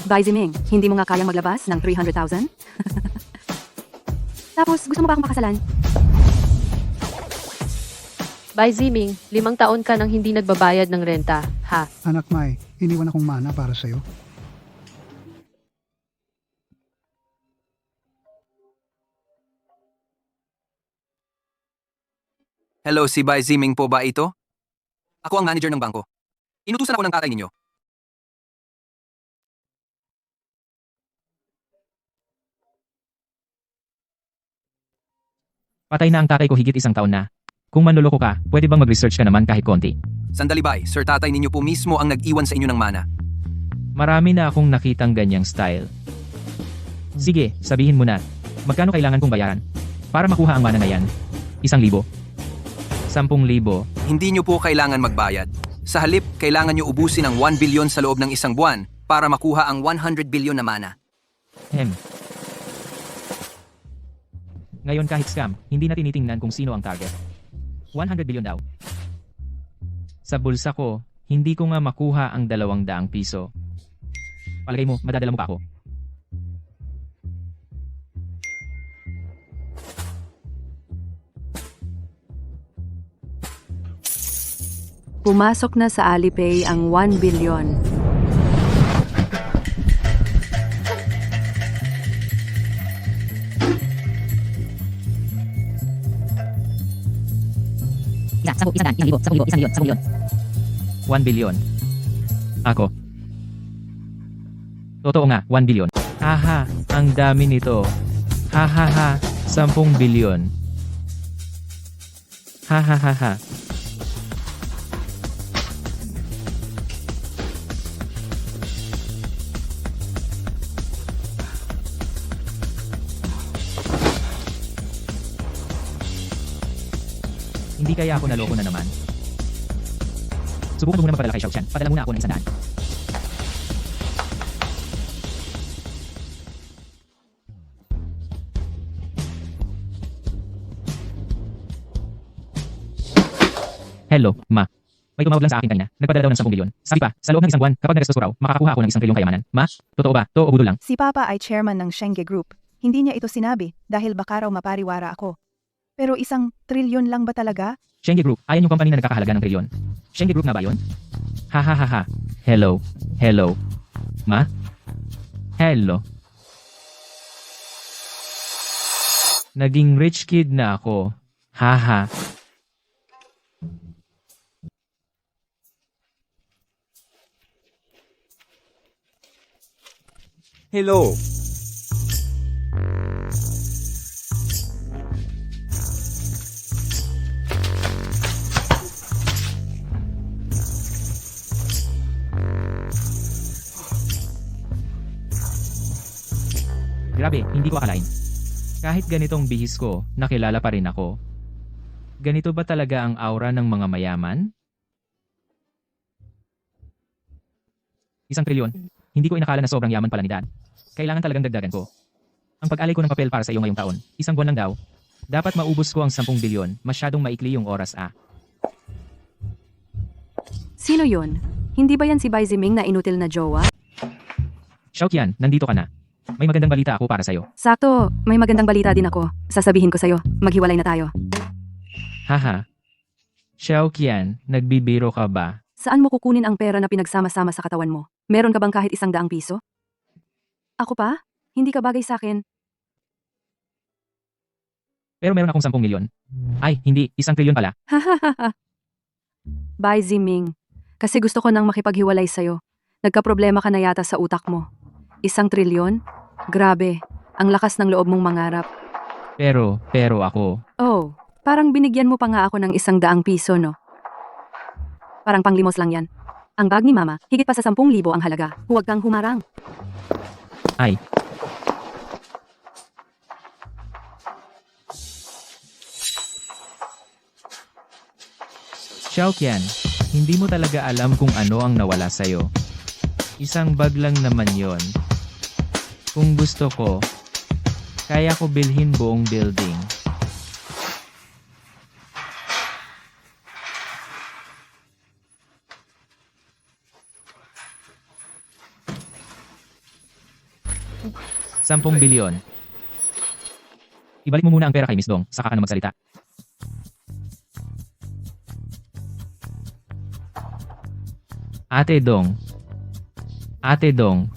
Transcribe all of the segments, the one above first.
Bai Ziming, hindi mo nga kayang maglabas ng 300,000? Tapos, gusto mo ba akong pakasalan? By Ziming, 5 taon ka nang hindi nagbabayad ng renta, ha? Anak Mai, iniwan akong mana para sa'yo. Hello, si Bai Ziming po ba ito? Ako ang manager ng bangko. Inutusan ako ng tatay ninyo. Patay na ang tatay ko higit 1 taon na. Kung manloloko ka, pwede bang mag-research ka naman kahit konti? Sandali Bai, sir tatay ninyo po mismo ang nag-iwan sa inyo ng mana. Marami na akong nakitang ganyang style. Sige, sabihin mo na. Magkano kailangan kong bayaran? Para makuha ang mana na yan? 1,000? 10,000? Hindi nyo po kailangan magbayad. Sa halip, kailangan nyo ubusin ang 1 billion sa loob ng 1 buwan para makuha ang 100 billion na mana. Hem. Ngayon kahit scam, hindi na tinitingnan kung sino ang target. 100 billion daw. Sa bulsa ko, hindi ko nga makuha ang 200 piso. Palagay mo, madadala mo pa ako. Pumasok na sa Alipay ang 1 billion. Isa, 10, 100, 1,000, 1,000, 1,000. 1 billion. Ako. Totoo nga, 1 billion. Haha, ang dami nito. Hahaha, 10 billion. Hahaha. Hindi kaya ako naloko na naman. Subukan mo muna magpadala kay Xiaoqian. Padala muna ako ng 100. Hello, ma. May tumawag lang sa akin kanina. Nagpadala daw ng 10 bilyon. Sabi pa, sa loob ng 1 buwan, kapag nagastos ko raw, makakakuha ako ng 1 trilyong kayamanan. Ma, totoo ba? To o budol lang? Si Papa ay chairman ng Shenge Group. Hindi niya ito sinabi dahil baka raw mapariwara ako. Pero 1 trilyon lang ba talaga? Shenge Group, ayan yung company na nagkakahalaga ng trilyon. Shenge Group na ba yun? Ha. Hello. Hello. Ma? Hello. Naging rich kid na ako. Haha. Hello. Grabe, hindi ko akalain. Kahit ganitong bihis ko, nakilala pa rin ako. Ganito ba talaga ang aura ng mga mayaman? 1 trilyon. Hindi ko inakala na sobrang yaman pala ni Dad. Kailangan talagang dagdagan ko. Ang pag-alay ko ng papel para sa iyo ngayong taon, 1 buwan lang daw. Dapat maubos ko ang 10 bilyon, masyadong maikli yung oras ah. Sino yun? Hindi ba yan si Bai Ziming na inutil na jowa? Xiaoqian, nandito ka na. May magandang balita ako para sa'yo. Sakto, may magandang balita din ako. Sasabihin ko sa'yo, maghiwalay na tayo. Haha. Xiaoqian, nagbibiro ka ba? Saan mo kukunin ang pera na pinagsama-sama sa katawan mo? Meron ka bang kahit 100 piso? Ako pa? Hindi ka bagay sa akin. Pero meron akong 10 milyon. Ay, hindi, 1 trilyon pala. Hahaha. Bai Ziming. Kasi gusto ko nang makipaghiwalay sa'yo. Nagkaproblema ka na yata sa utak mo. 1 trilyon? Grabe. Ang lakas ng loob mong mangarap. Pero ako. Oh, parang binigyan mo pa nga ako ng 100 piso, no? Parang panglimos lang yan. Ang bag ni Mama, higit pa sa 10,000 ang halaga. Huwag kang humarang. Ay. Xiaoqian, hindi mo talaga alam kung ano ang nawala sa'yo. 1 bag lang naman yon. Kung gusto ko, kaya ko bilhin buong building. 10 bilyon. Ibalik mo muna ang pera kay Miss Dong, saka ka na magsalita. Ate Dong. Ate Dong.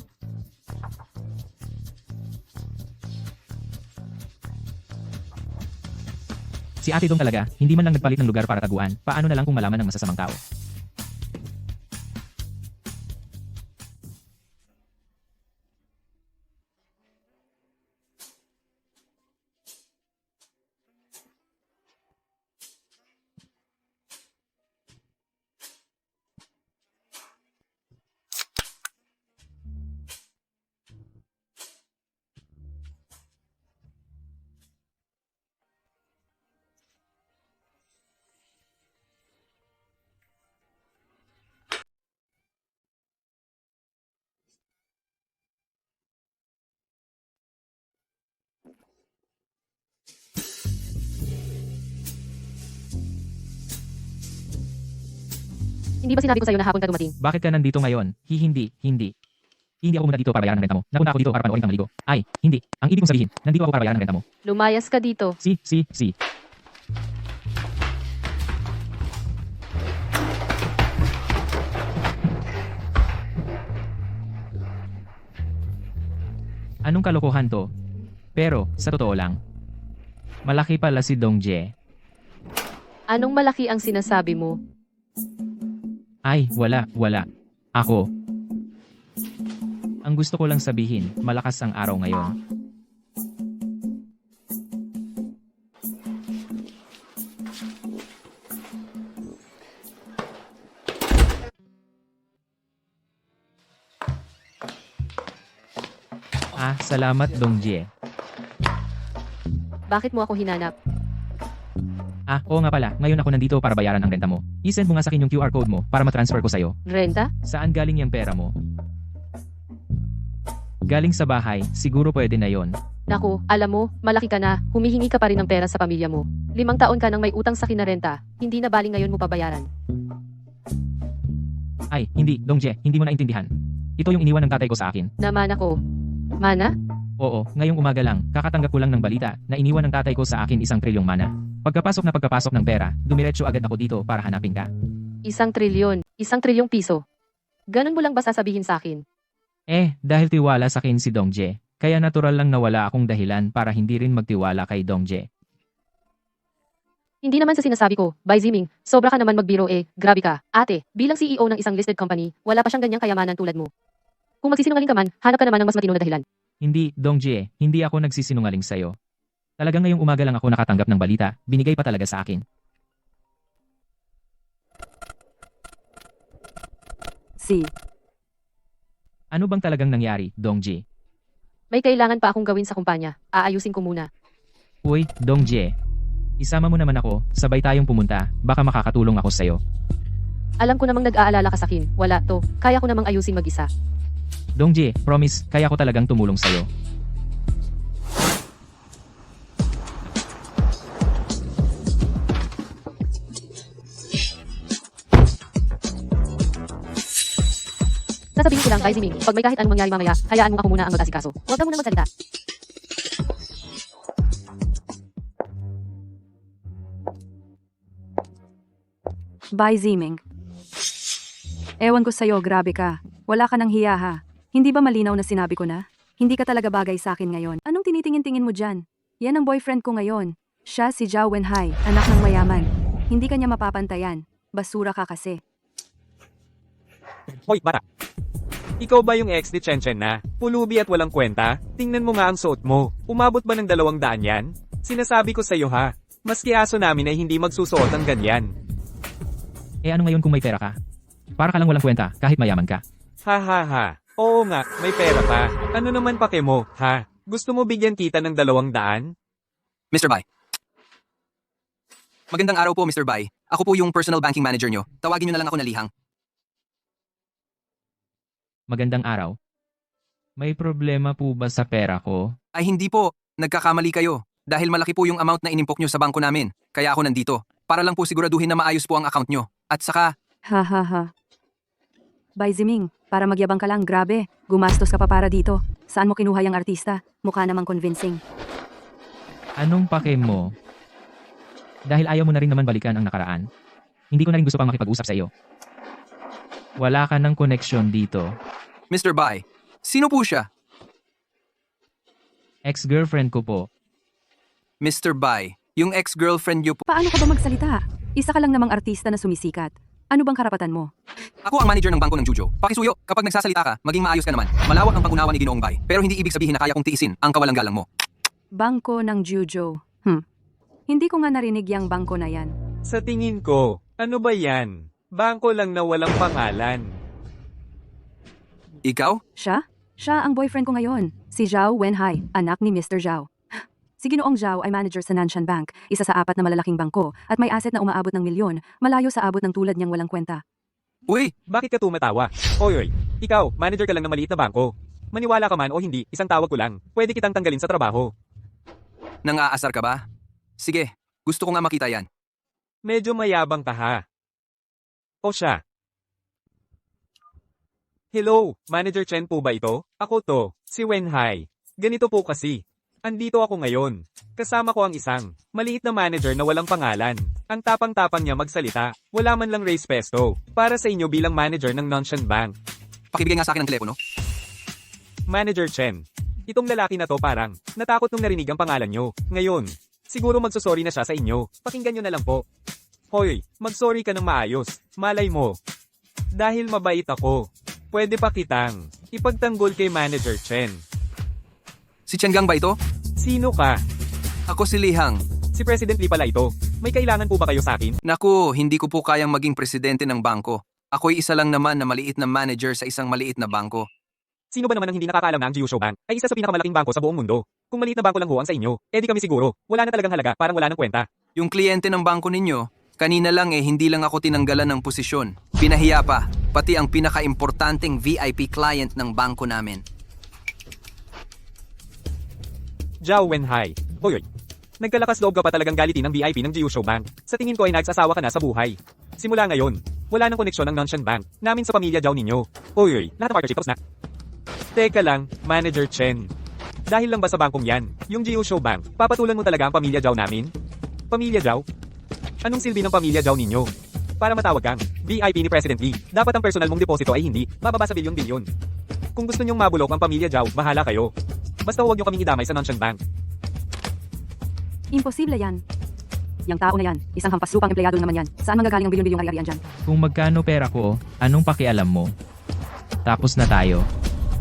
Si Ate Dong talaga, hindi man lang nagpalit ng lugar para taguan, paano na lang kung malaman ng masasamang tao? Hindi ba sinabi ko sa'yo na hapon ka dumating? Bakit ka nandito ngayon? Hindi. Hindi ako muna dito para bayaran ng renta mo. Napunta ako dito para panoorin kang maligo. Ay, hindi. Ang ibig kong sabihin, nandito ako para bayaran ng renta mo. Lumayas ka dito. Si. Anong kalokohan to? Pero, sa totoo lang, malaki pala si Dongje. Anong malaki ang sinasabi mo? Ay, wala. Ako. Ang gusto ko lang sabihin, malakas ang araw ngayon. Salamat Dongje. Bakit mo ako hinanap? Oo nga pala, ngayon ako nandito para bayaran ang renta mo. I-send mo nga sa akin yung QR code mo para matransfer ko sa'yo. Renta? Saan galing yung pera mo? Galing sa bahay, siguro pwede na yon. Naku, alam mo, malaki ka na, humihingi ka pa rin ng pera sa pamilya mo. 5 taon ka nang may utang sa kinarenta, hindi na baling ngayon mo pabayaran. Ay, hindi, Dongje, hindi mo naintindihan. Ito yung iniwan ng tatay ko sa akin. Naman ako. Mana? Oo, ngayong umaga lang, kakatanggap ko lang ng balita na iniwan ng tatay ko sa akin 1 trilyong mana. Pagkapasok ng pera, dumiretso agad ako dito para hanapin ka. 1 trilyon. 1 trilyong piso. Ganun mo lang ba sasabihin sa akin? Dahil tiwala sa akin si Dongje, kaya natural lang na wala akong dahilan para hindi rin magtiwala kay Dongje. Hindi naman sa sinasabi ko, Bai Ziming, sobra ka naman magbiro grabe ka. Ate, bilang CEO ng isang listed company, wala pa siyang ganyang kayamanan tulad mo. Kung magsisinungaling ka man, hanap ka naman ng mas matino na dahilan. Hindi, Dongje, hindi ako nagsisinungaling sa'yo. Talagang ngayong umaga lang ako nakatanggap ng balita, binigay pa talaga sa akin. Ano bang talagang nangyari, Dongje? May kailangan pa akong gawin sa kumpanya, aayusin ko muna. Uy, Dongje. Isama mo naman ako, sabay tayong pumunta, baka makakatulong ako sa'yo. Alam ko namang nag-aalala ka sa akin, wala to, kaya ko namang ayusin mag-isa. Dongje, promise, kaya ko talagang tumulong sa'yo. Sasabihin ko lang, Bai Ziming, pag may kahit anong mangyari mamaya, hayaan mo ako muna ang mag-asikaso. Huwag ka munang magsalita. Bai Ziming. Ewan ko sa'yo, grabe ka. Wala ka ng hiya ha. Hindi ba malinaw na sinabi ko na? Hindi ka talaga bagay sa akin ngayon. Anong tinitingin-tingin mo dyan? Yan ang boyfriend ko ngayon. Siya si Zhao Wenhai, anak ng mayaman. Hindi ka niya mapapantayan. Basura ka kasi. Hoy, bata! Ikaw ba yung ex ni Chen Chen na? Pulubi at walang kwenta? Tingnan mo nga ang suot mo. Umabot ba ng 200 yan? Sinasabi ko sa'yo ha. Maski aso namin ay hindi magsusuot ng ganyan. Ano ngayon kung may pera ka? Para ka lang walang kwenta, kahit mayaman ka. Ha ha ha. Oo nga, may pera pa. Ano naman pake mo, ha? Gusto mo bigyan kita ng 200? Mr. Bai. Magandang araw po, Mr. Bai. Ako po yung personal banking manager nyo. Tawagin nyo na lang ako na Lihang. Magandang araw. May problema po ba sa pera ko? Ay hindi po, nagkakamali kayo. Dahil malaki po yung amount na inimpok nyo sa bangko namin. Kaya ako nandito. Para lang po siguraduhin na maayos po ang account nyo. At saka, Ha ha ha. Bai Ziming, para magyabang ka lang, grabe. Gumastos ka pa para dito. Saan mo kinuha yung artista? Mukha namang convincing. Anong pake mo? Dahil ayaw mo na rin naman balikan ang nakaraan. Hindi ko na rin gusto pang makipag-usap sa iyo. Wala ka ng koneksyon dito. Mr. Bai, sino po siya? Ex-girlfriend ko po. Mr. Bai, yung ex-girlfriend niyo po. Paano ka ba magsalita? Isa ka lang namang artista na sumisikat. Ano bang karapatan mo? Ako ang manager ng bangko ng Jujo. Pakisuyo, kapag nagsasalita ka, maging maayos ka naman. Malawak ang pangunawa ni Ginoong Bai, pero hindi ibig sabihin na kaya kong tiisin ang kawalang-galang mo. Bangko ng Jujo. Hindi ko nga narinig yung bangko na yan. Sa tingin ko, ano ba yan? Bangko lang na walang pangalan. Ikaw? Siya? Siya ang boyfriend ko ngayon. Si Zhao Wenhai, anak ni Mr. Zhao. Si Ginoong Zhao ay manager sa Nanshan Bank, isa sa 4 na malalaking bangko, at may asset na umaabot ng milyon, malayo sa abot ng tulad niyang walang kwenta. Uy, Bakit ka tumatawa? Oy, ikaw, manager ka lang ng maliit na bangko. Maniwala ka man o hindi, isang tawag ko lang. Pwede kitang tanggalin sa trabaho. nang-aasar ka ba? Sige, gusto ko nga makita yan. Medyo mayabang ka ha. O siya. Hello, Manager Chen po ba ito? Ako to, si Wenhai. Ganito po kasi. Andito ako ngayon. Kasama ko ang isang maliit na manager na walang pangalan. Ang tapang-tapang niya magsalita. Wala man lang raise pesto. Para sa inyo bilang manager ng Nanshan Bank. Pakibigay nga sa akin ng telepono. Manager Chen. Itong lalaki na to parang natakot nung narinig ang pangalan nyo. Ngayon, siguro magsusorry na siya sa inyo. Pakinggan nyo na lang po. Hoy, magsorry ka ng maayos. Malay mo. Dahil mabait ako. Pwede pa kitang ipagtanggol kay Manager Chen. Si Tianggang ba ito? Sino ka? Ako si Lihang. Si President Lee pala ito. May kailangan po ba kayo sa akin? Naku, hindi ko po kayang maging presidente ng bangko. Ako'y isa lang naman na maliit na manager sa isang maliit na bangko. Sino ba naman ang hindi nakakaalam na ang Jiusho Bank ay isa sa pinakamalaking bangko sa buong mundo? Kung maliit na bangko lang ho ang sa inyo, edi kami siguro. Wala na talagang halaga, parang wala nang kwenta. Yung kliyente ng bangko ninyo, kanina lang hindi lang ako tinanggalan ng posisyon. Pinahiya pa, pati ang pinaka-importanting VIP client ng bangko namin. Zhao Wenhai. Hoy. Nagkalakas loob ka pa talagang galitin ng VIP ng Jiusho Bank. Sa tingin ko ay nagsasawa ka na sa buhay. Simula ngayon, wala nang koneksyon ng Nanshan Bank namin sa pamilya Zhao ninyo. Hoy, lahat ng partnership tapos na. Teka lang, Manager Chen. Dahil lang ba sa bangkong yan, yung Jiusho Bank, papatulan mo talaga ang pamilya Zhao namin? Pamilya Zhao? Anong silbi ng pamilya Zhao ninyo? Para matawag kang VIP ni President Lee, dapat ang personal mong deposito ay hindi bababa sa bilyon-bilyon. Kung gusto nyong mabulok ang pamilya Zhao, bahala kayo. Basta huwag nyo kaming idamay sa Nanshan Bank. Imposible yan. Yang tao na yan, isang hampas lupang empleyado naman yan. Saan manggagaling ang bilyon-bilyong ari-arian dyan? Kung magkano pera ko, anong pakialam mo? Tapos na tayo.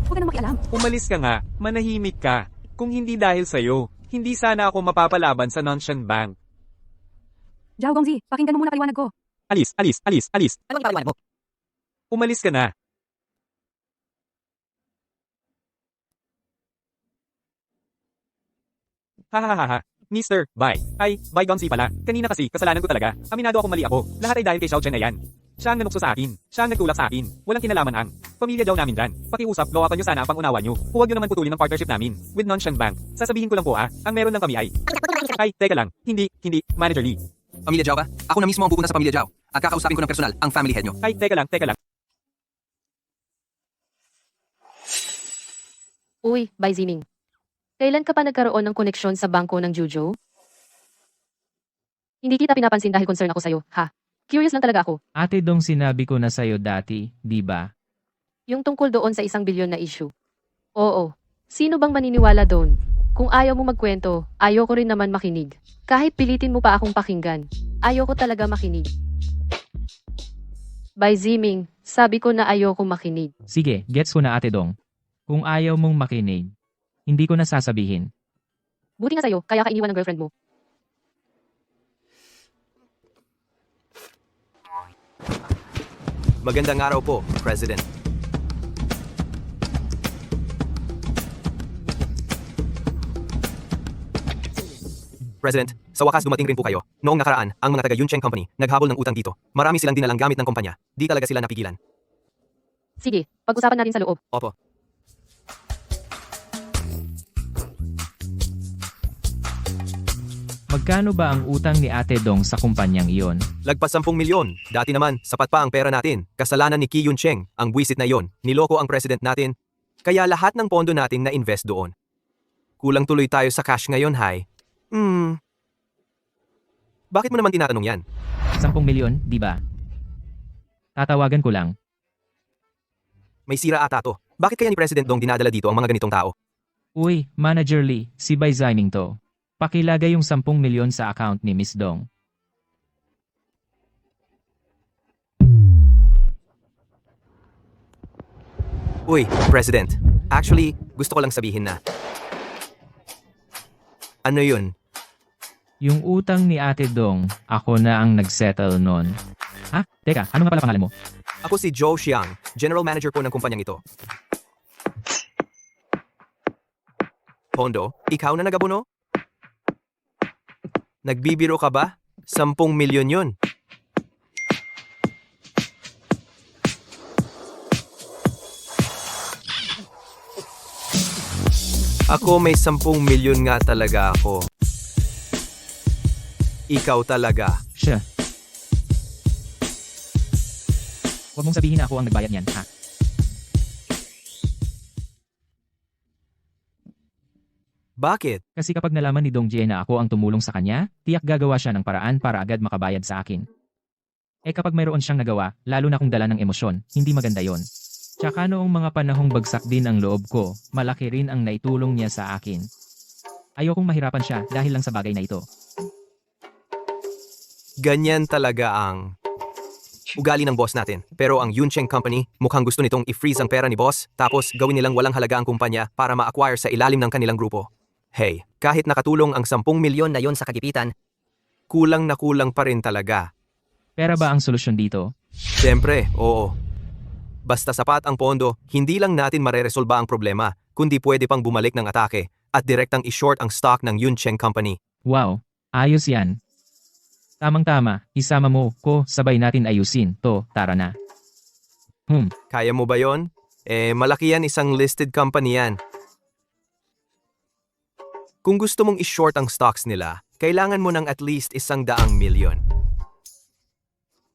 Huwag ka na makialam. Umalis ka nga, manahimik ka. Kung hindi dahil sa'yo, hindi sana ako mapapalaban sa Nanshan Bank. Zhao Gongzi, pakinggan mo muna paliwanag ko. Alis, alis, alis, alis. Anong ipaliwanag mo? Umalis ka na. Hahaha. Mr. Bai. Ay, Bai Gongzi pala. Kanina kasi, kasalanan ko talaga. Aminado ako mali ako. Lahat ay dahil kay Xiao Chen na yan. Siya ang nanukso sa akin. Siya ang nagtulak sa akin. Walang kinalaman ang pamilya daw namin dyan. Pakiusap, gawapan nyo sana ang pangunawa nyo. Huwag nyo naman putulin ang partnership namin with Nanshan Bank. Sasabihin ko lang po ang meron lang kami ay... Ay, teka lang. Hindi, Manager Lee. Pamilya Zhao ka? Ako na mismo ang pupunta sa pamilya Zhao. At kakausapin ko ng personal ang family head nyo. Ay, teka lang. Uy, Bai Ziming. Kailan ka pa nagkaroon ng koneksyon sa bangko ng Jujo? Hindi kita pinapansin dahil concern ako sa'yo, ha? Curious lang talaga ako. Ate Dong, sinabi ko na sa'yo dati, di ba? Yung tungkol doon sa 1 bilyon na issue. Oo. Sino bang maniniwala doon? Kung ayaw mo magkwento, ayaw ko rin naman makinig. Kahit pilitin mo pa akong pakinggan, ayaw ko talaga makinig. Bai Ziming, sabi ko na ayaw ko makinig. Sige, gets ko na Ate Dong. Kung ayaw mong makinig, hindi ko na sasabihin. Buti nga sa'yo, kaya ka iniwan ng girlfriend mo. Magandang araw po, President. President, sa wakas dumating rin po kayo. Noong nakaraan, ang mga taga Yuncheng Company naghabol ng utang dito. Marami silang dinalang gamit ng kumpanya. Di talaga sila napigilan. Sige, pag-usapan natin sa loob. Opo. Magkano ba ang utang ni Ate Dong sa kumpanyang iyon? Lagpas 10 milyon. Dati naman, sapat pa ang pera natin. Kasalanan ni Ki Yuncheng, ang buwisit na iyon. Niloko ang president natin. Kaya lahat ng pondo natin na invest doon. Kulang tuloy tayo sa cash ngayon, Hay. Bakit mo naman tinatanong yan? 10 milyon, di ba? Tatawagan ko lang. May sira ata to. Bakit kaya ni President Dong dinadala dito ang mga ganitong tao? Uy, Manager Lee, si Bai Ziming to. Pakilagay yung 10 milyon sa account ni Miss Dong. Uy, President. Actually, gusto ko lang sabihin na. Ano yun? Yung utang ni Ate Dong, ako na ang nagsettle nun. Ha? Teka, ano nga pala pangalan mo? Ako si Joe Xiang, General Manager po ng kumpanyang ito. Pondo, ikaw na nagabuno? Nagbibiro ka ba? 10 milyon yun. Ako may 10 milyon nga talaga ako. Ikaw talaga. Siya. Huwag mong sabihin na ako ang nagbayad niyan, ha? Bakit? Kasi kapag nalaman ni Dong Jie na ako ang tumulong sa kanya, tiyak gagawa siya ng paraan para agad makabayad sa akin. Eh kapag mayroon siyang nagawa, lalo na kung dala ng emosyon, hindi maganda yon. Tsaka noong mga panahong bagsak din ang loob ko, malaki rin ang naitulong niya sa akin. Ayokong mahirapan siya dahil lang sa bagay na ito. Ganyan talaga ang ugali ng boss natin. Pero ang Yuncheng Company, mukhang gusto nitong i-freeze ang pera ni boss, tapos gawin nilang walang halaga ang kumpanya para ma-acquire sa ilalim ng kanilang grupo. Hey, kahit nakatulong ang 10 milyon na yon sa kagipitan, kulang na kulang pa rin talaga. Pera ba ang solusyon dito? Siyempre, oo. Basta sapat ang pondo, hindi lang natin mareresolba ang problema, kundi pwede pang bumalik ng atake at direktang i-short ang stock ng Yuncheng Company. Wow, ayos yan. Tamang-tama, isama mo ko, sabay natin ayusin to, tara na. Kaya mo ba yon? Malaki yan, isang listed company yan. Kung gusto mong i-short ang stocks nila, kailangan mo ng at least 100 milyon.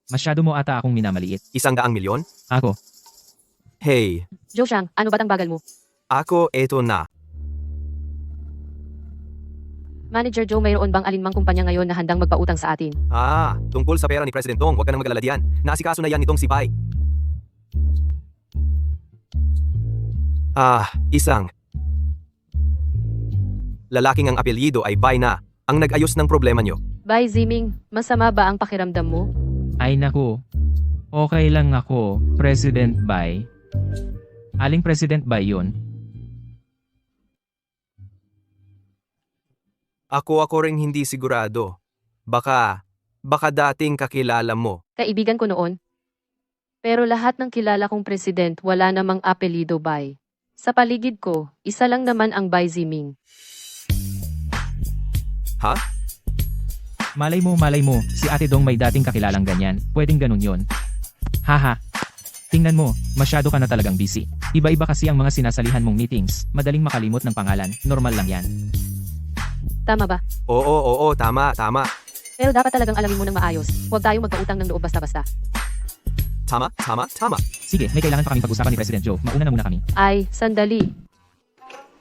Masyado mo ata akong minamaliit. 100 milyon? Ako, Hey, Joe Xiang, ano ba't ang bagal mo? ako eto na. Manager Joe, mayroon bang alinmang kumpanya ngayon na handang magpautang sa atin? Tungkol sa pera ni President Dong, huwag ka nang mag-alala diyan. Naasikaso na yan nitong si Bai. Isang lalaking ang apelyido ay Bai na, ang nag-ayos ng problema nyo. Bai Ziming, masama ba ang pakiramdam mo? ay naku. Okay lang ako, President Bai. Aling President Bai yun? Ako ring hindi sigurado. Baka dating kakilala mo. Kaibigan ko noon. Pero lahat ng kilala kong president wala namang apelido Bai. Sa paligid ko, isa lang naman ang Bai Ziming. Ha? Malay mo, si Ate Dong may dating kakilalang ganyan. Pwedeng ganun yun. Haha. Tingnan mo, masyado ka na talagang busy. Iba-iba kasi ang mga sinasalihan mong meetings. Madaling makalimot ng pangalan. Normal lang yan. Tama ba? Oo, tama. Pero dapat talagang alamin mo ng maayos. Huwag tayong magpautang ng loob basta-basta. Tama. Sige, may kailangan pa kaming pag-usapan ni President Joe. Mauna na muna kami. Ay, sandali.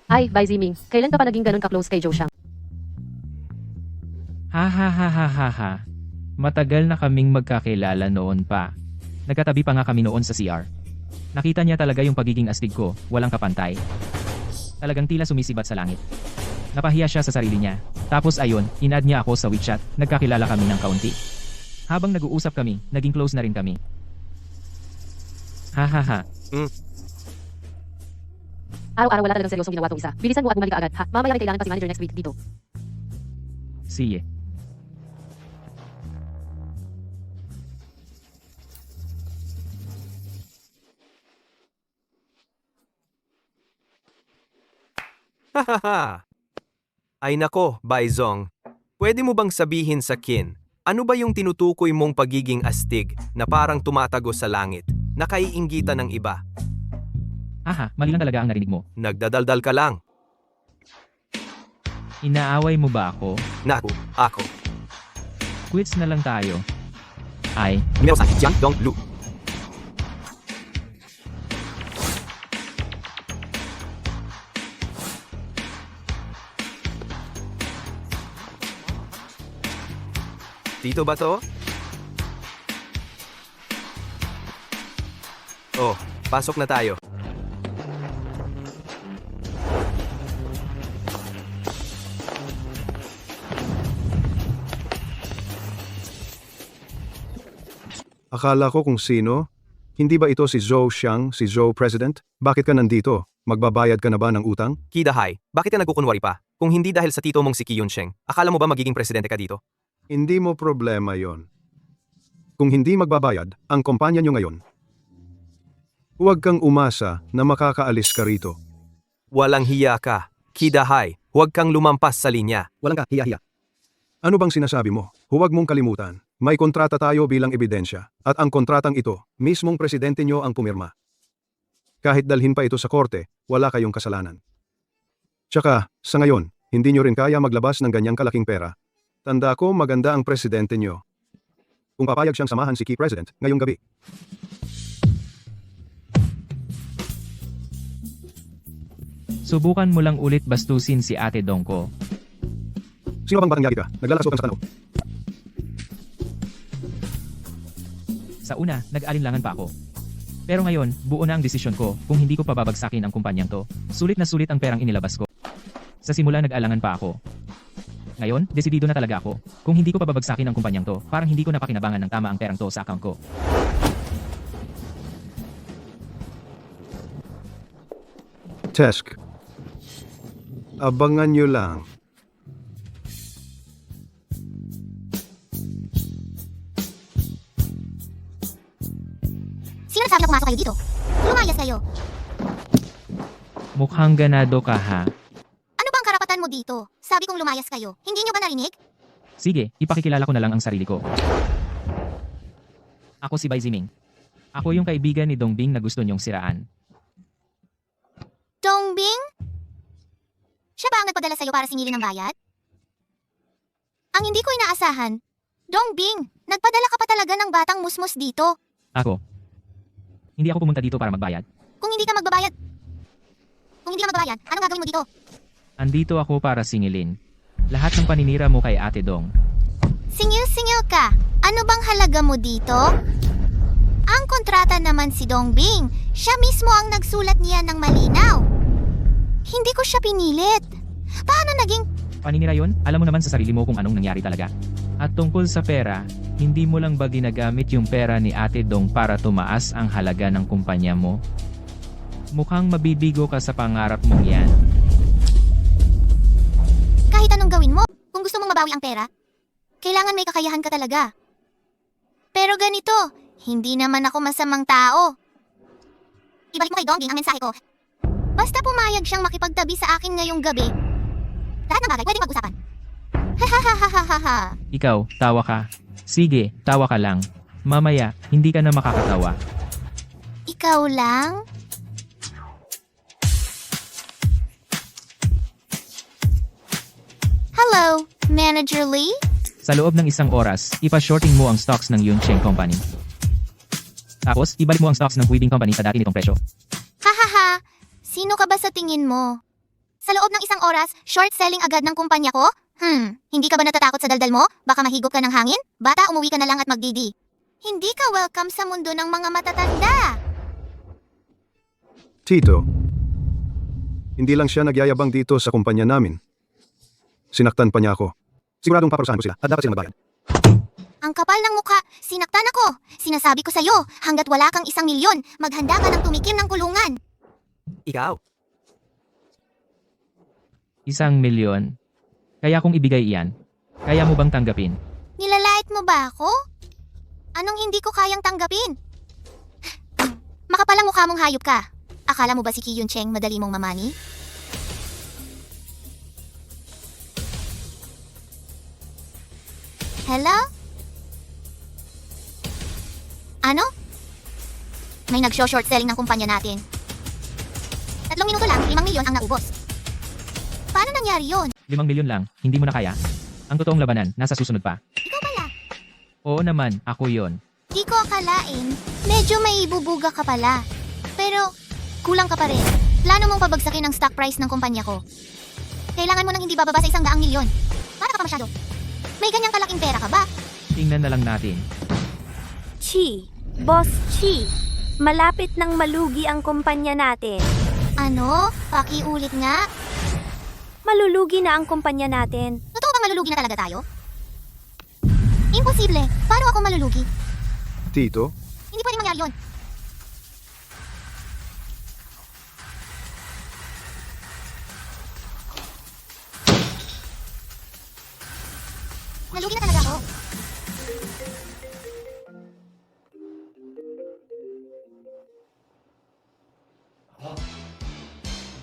Ay, Bai Ziming, kailan ka pa naging ganun ka-close kay Joe Xiang? Ha. Matagal na kaming magkakilala noon pa. Nagkatabi pa nga kami noon sa CR. Nakita niya talaga yung pagiging astig ko, walang kapantay. Talagang tila sumisibat sa langit. Napahiya siya sa sarili niya. Tapos ayun, in-add niya ako sa WeChat, nagkakilala kami ng kaunti. Habang nag-uusap kami, naging close na rin kami. Ha. Araw-araw wala talagang seryosong ginawa tong isa. Bilisan mo at bumalik ka agad, ha? Mamaya may kailangan pa si manager next week dito. Sige. Hahaha. Ay nako, Baizong. Pwede mo bang sabihin sa Kin, ano ba yung tinutukoy mong pagiging astig na parang tumatago sa langit, na kaiinggitan ng iba? Mali lang talaga ang narinig mo. Nagdadaldal ka lang. Inaaway mo ba ako? Naku, ako. Quits na lang tayo. Ay, Meron sa Jiang Dong Lu. Dito ba to? Oh, pasok na tayo. Akala ko kung sino. Hindi ba ito si Zhou Xiang, si Zhou President? Bakit ka nandito? Magbabayad ka na ba ng utang? Kidahay, bakit ka nagkukunwari pa? Kung hindi dahil sa tito mong si Ki Yunsheng, akala mo ba magiging presidente ka dito? Hindi mo problema yon. Kung hindi magbabayad, ang kumpanya nyo ngayon, huwag kang umasa na makakaalis ka rito. Walang hiya ka. Kidahay, huwag kang lumampas sa linya. Walang ka, hiya-hiya. Ano bang sinasabi mo? Huwag mong kalimutan. May kontrata tayo bilang ebidensya. At ang kontratang ito, mismong presidente nyo ang pumirma. Kahit dalhin pa ito sa korte, wala kayong kasalanan. Tsaka, sa ngayon, hindi nyo rin kaya maglabas ng ganyang kalaking pera. Tanda ko maganda ang presidente nyo. Kung papayag siyang samahan si Key President ngayong gabi. Subukan mo lang ulit bastusin si Ate Dongko. Sino bang batang yaki ka? Naglalaso ka sa tanong. Sa una, nag-alinlangan pa ako. Pero ngayon, buo na ang desisyon ko kung hindi ko pababagsakin ang kumpanyang to. Sulit na sulit ang perang inilabas ko. Sa simula nag-alangan pa ako. Ngayon, desidido na talaga ako. Kung hindi ko pababagsakin ang kumpanyang to, parang hindi ko napakinabangan ng tama ang perang to sa account ko. Tesk. Abangan nyo lang. Sino nagsabi na pumasok kayo dito? Lumayas kayo. Mukhang ganado ka ha. Ano bang karapatan mo dito? Sabi kong lumayas kayo. Hindi nyo ba narinig? Sige, ipakikilala ko na lang ang sarili ko. Ako si Bai Ziming. Ako yung kaibigan ni Dongbing na gusto niyong siraan. Dongbing? Siya ba ang nagpadala sa'yo para singilin ng bayad? Ang hindi ko inaasahan. Dongbing, nagpadala ka pa talaga ng batang musmus dito. Ako. Hindi ako pumunta dito para magbayad. Kung hindi ka magbabayad, anong gagawin mo dito? Andito ako para singilin. Lahat ng paninira mo kay Ate Dong. Singil-singil ka. Ano bang halaga mo dito? Ang kontrata naman si Dongbing. Siya mismo ang nagsulat niya ng malinaw. Hindi ko siya pinilit. Paano naging... Paninira yon? Alam mo naman sa sarili mo kung anong nangyari talaga. At tungkol sa pera, hindi mo lang ba ginagamit yung pera ni Ate Dong para tumaas ang halaga ng kumpanya mo? Mukhang mabibigo ka sa pangarap mong yan. Kahit anong gawin mo, kung gusto mong mabawi ang pera, kailangan may kakayahan ka talaga. Pero ganito, hindi naman ako masamang tao. Ibalik mo kay Dongbing ang mensahe ko. Basta pumayag siyang makipagtabi sa akin ngayong gabi, lahat ng bagay pwedeng mag-usapan. Hahaha. Ikaw, tawa ka. Sige, tawa ka lang. Mamaya, hindi ka na makakatawa. Ikaw lang? Hello, Manager Lee? Sa loob ng isang oras, ipa-shorting mo ang stocks ng Yuncheng Company. Tapos, ibalik mo ang stocks ng Weaving Company sa dati nitong presyo. Hahaha, sino ka ba sa tingin mo? Sa loob ng isang oras, short selling agad ng kumpanya ko? Hindi ka ba natatakot sa daldal mo? Baka mahigop ka ng hangin? Bata, umuwi ka na lang at magdidi. Hindi ka welcome sa mundo ng mga matatanda. Tito, hindi lang siya nagyayabang dito sa kumpanya namin. Sinaktan pa niya ako. Siguradong paparusahan ko sila at dapat silang magbayad. Ang kapal ng mukha, sinaktan ako. Sinasabi ko sa'yo, hanggat wala kang 1 milyon, maghanda ka ng tumikim ng kulungan. Ikaw. 1 milyon? Kaya kung ibigay iyan, kaya mo bang tanggapin? Nilalait mo ba ako? Anong hindi ko kayang tanggapin? Makapalang mukha mong hayop ka. Akala mo ba si Ki Yuncheng madali mong mamani? Hello? Ano? May nag-short selling ng kumpanya natin. 3 minuto lang, 5 milyon ang naubos. Paano nangyari yon? 5 milyon lang, hindi mo na kaya? Ang totoong labanan, nasa susunod pa. Ikaw pala. Oo naman, ako yon. Di ko akalain, medyo may ibubuga ka pala. Pero, kulang ka pa rin. Plano mong pabagsakin ang stock price ng kumpanya ko. Kailangan mo nang hindi bababa sa 100 milyon. Para ka pa masyado. May ganyang kalaking pera ka ba? Tingnan na lang natin. Chi, Boss Chi, malapit nang malugi ang kumpanya natin. Ano? Pakiulit nga. Malulugi na ang kumpanya natin. Totoo bang malulugi na talaga tayo? Imposible. Paano ako malulugi? Tito, Hindi pwedeng mangyari yun. Nalugi na talaga ako.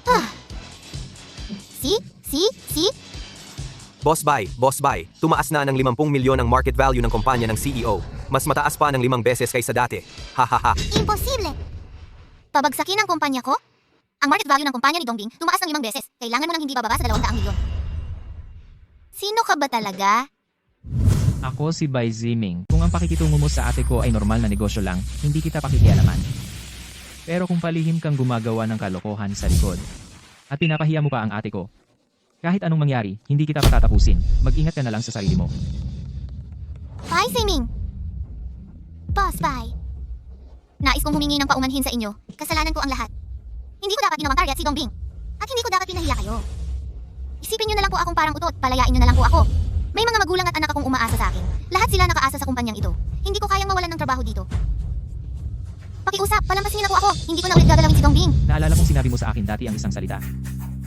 Ah. See? Boss buy. Tumaas na ng 50 milyon ang market value ng kumpanya ng CEO. Mas mataas pa ng 5 beses kaysa dati. Hahaha. Imposible. Pabagsakin ang kumpanya ko? Ang market value ng kumpanya ni Dongbing tumaas ng 5 beses. Kailangan mo nang hindi bababa sa 200 milyon. Sino ka ba talaga? Ako si Bai Ziming. Kung ang pakikitungo mo sa ate ko ay normal na negosyo lang, hindi kita pakikialaman. Pero kung palihim kang gumagawa ng kalokohan sa likod, at pinapahiya mo pa ang ate ko, kahit anong mangyari, hindi kita patatapusin. Mag-ingat ka na lang sa sarili mo. Bye, Siming. Boss, bye. Nais kong humingi ng paumanhin sa inyo. Kasalanan ko ang lahat. Hindi ko dapat ginawang target si Dongbing. At hindi ko dapat pinahiya kayo. Isipin nyo na lang po akong parang utot, palayain nyo na lang po ako. May mga magulang at anak akong umaasa sa akin. Lahat sila nakaasa sa kumpanyang ito. Hindi ko kayang mawalan ng trabaho dito. Pakiusap, palampasin niyo na po ako. Hindi ko na ulit gagalawin si Dongbing. Naalala kong sinabi mo sa akin dati ang isang salita.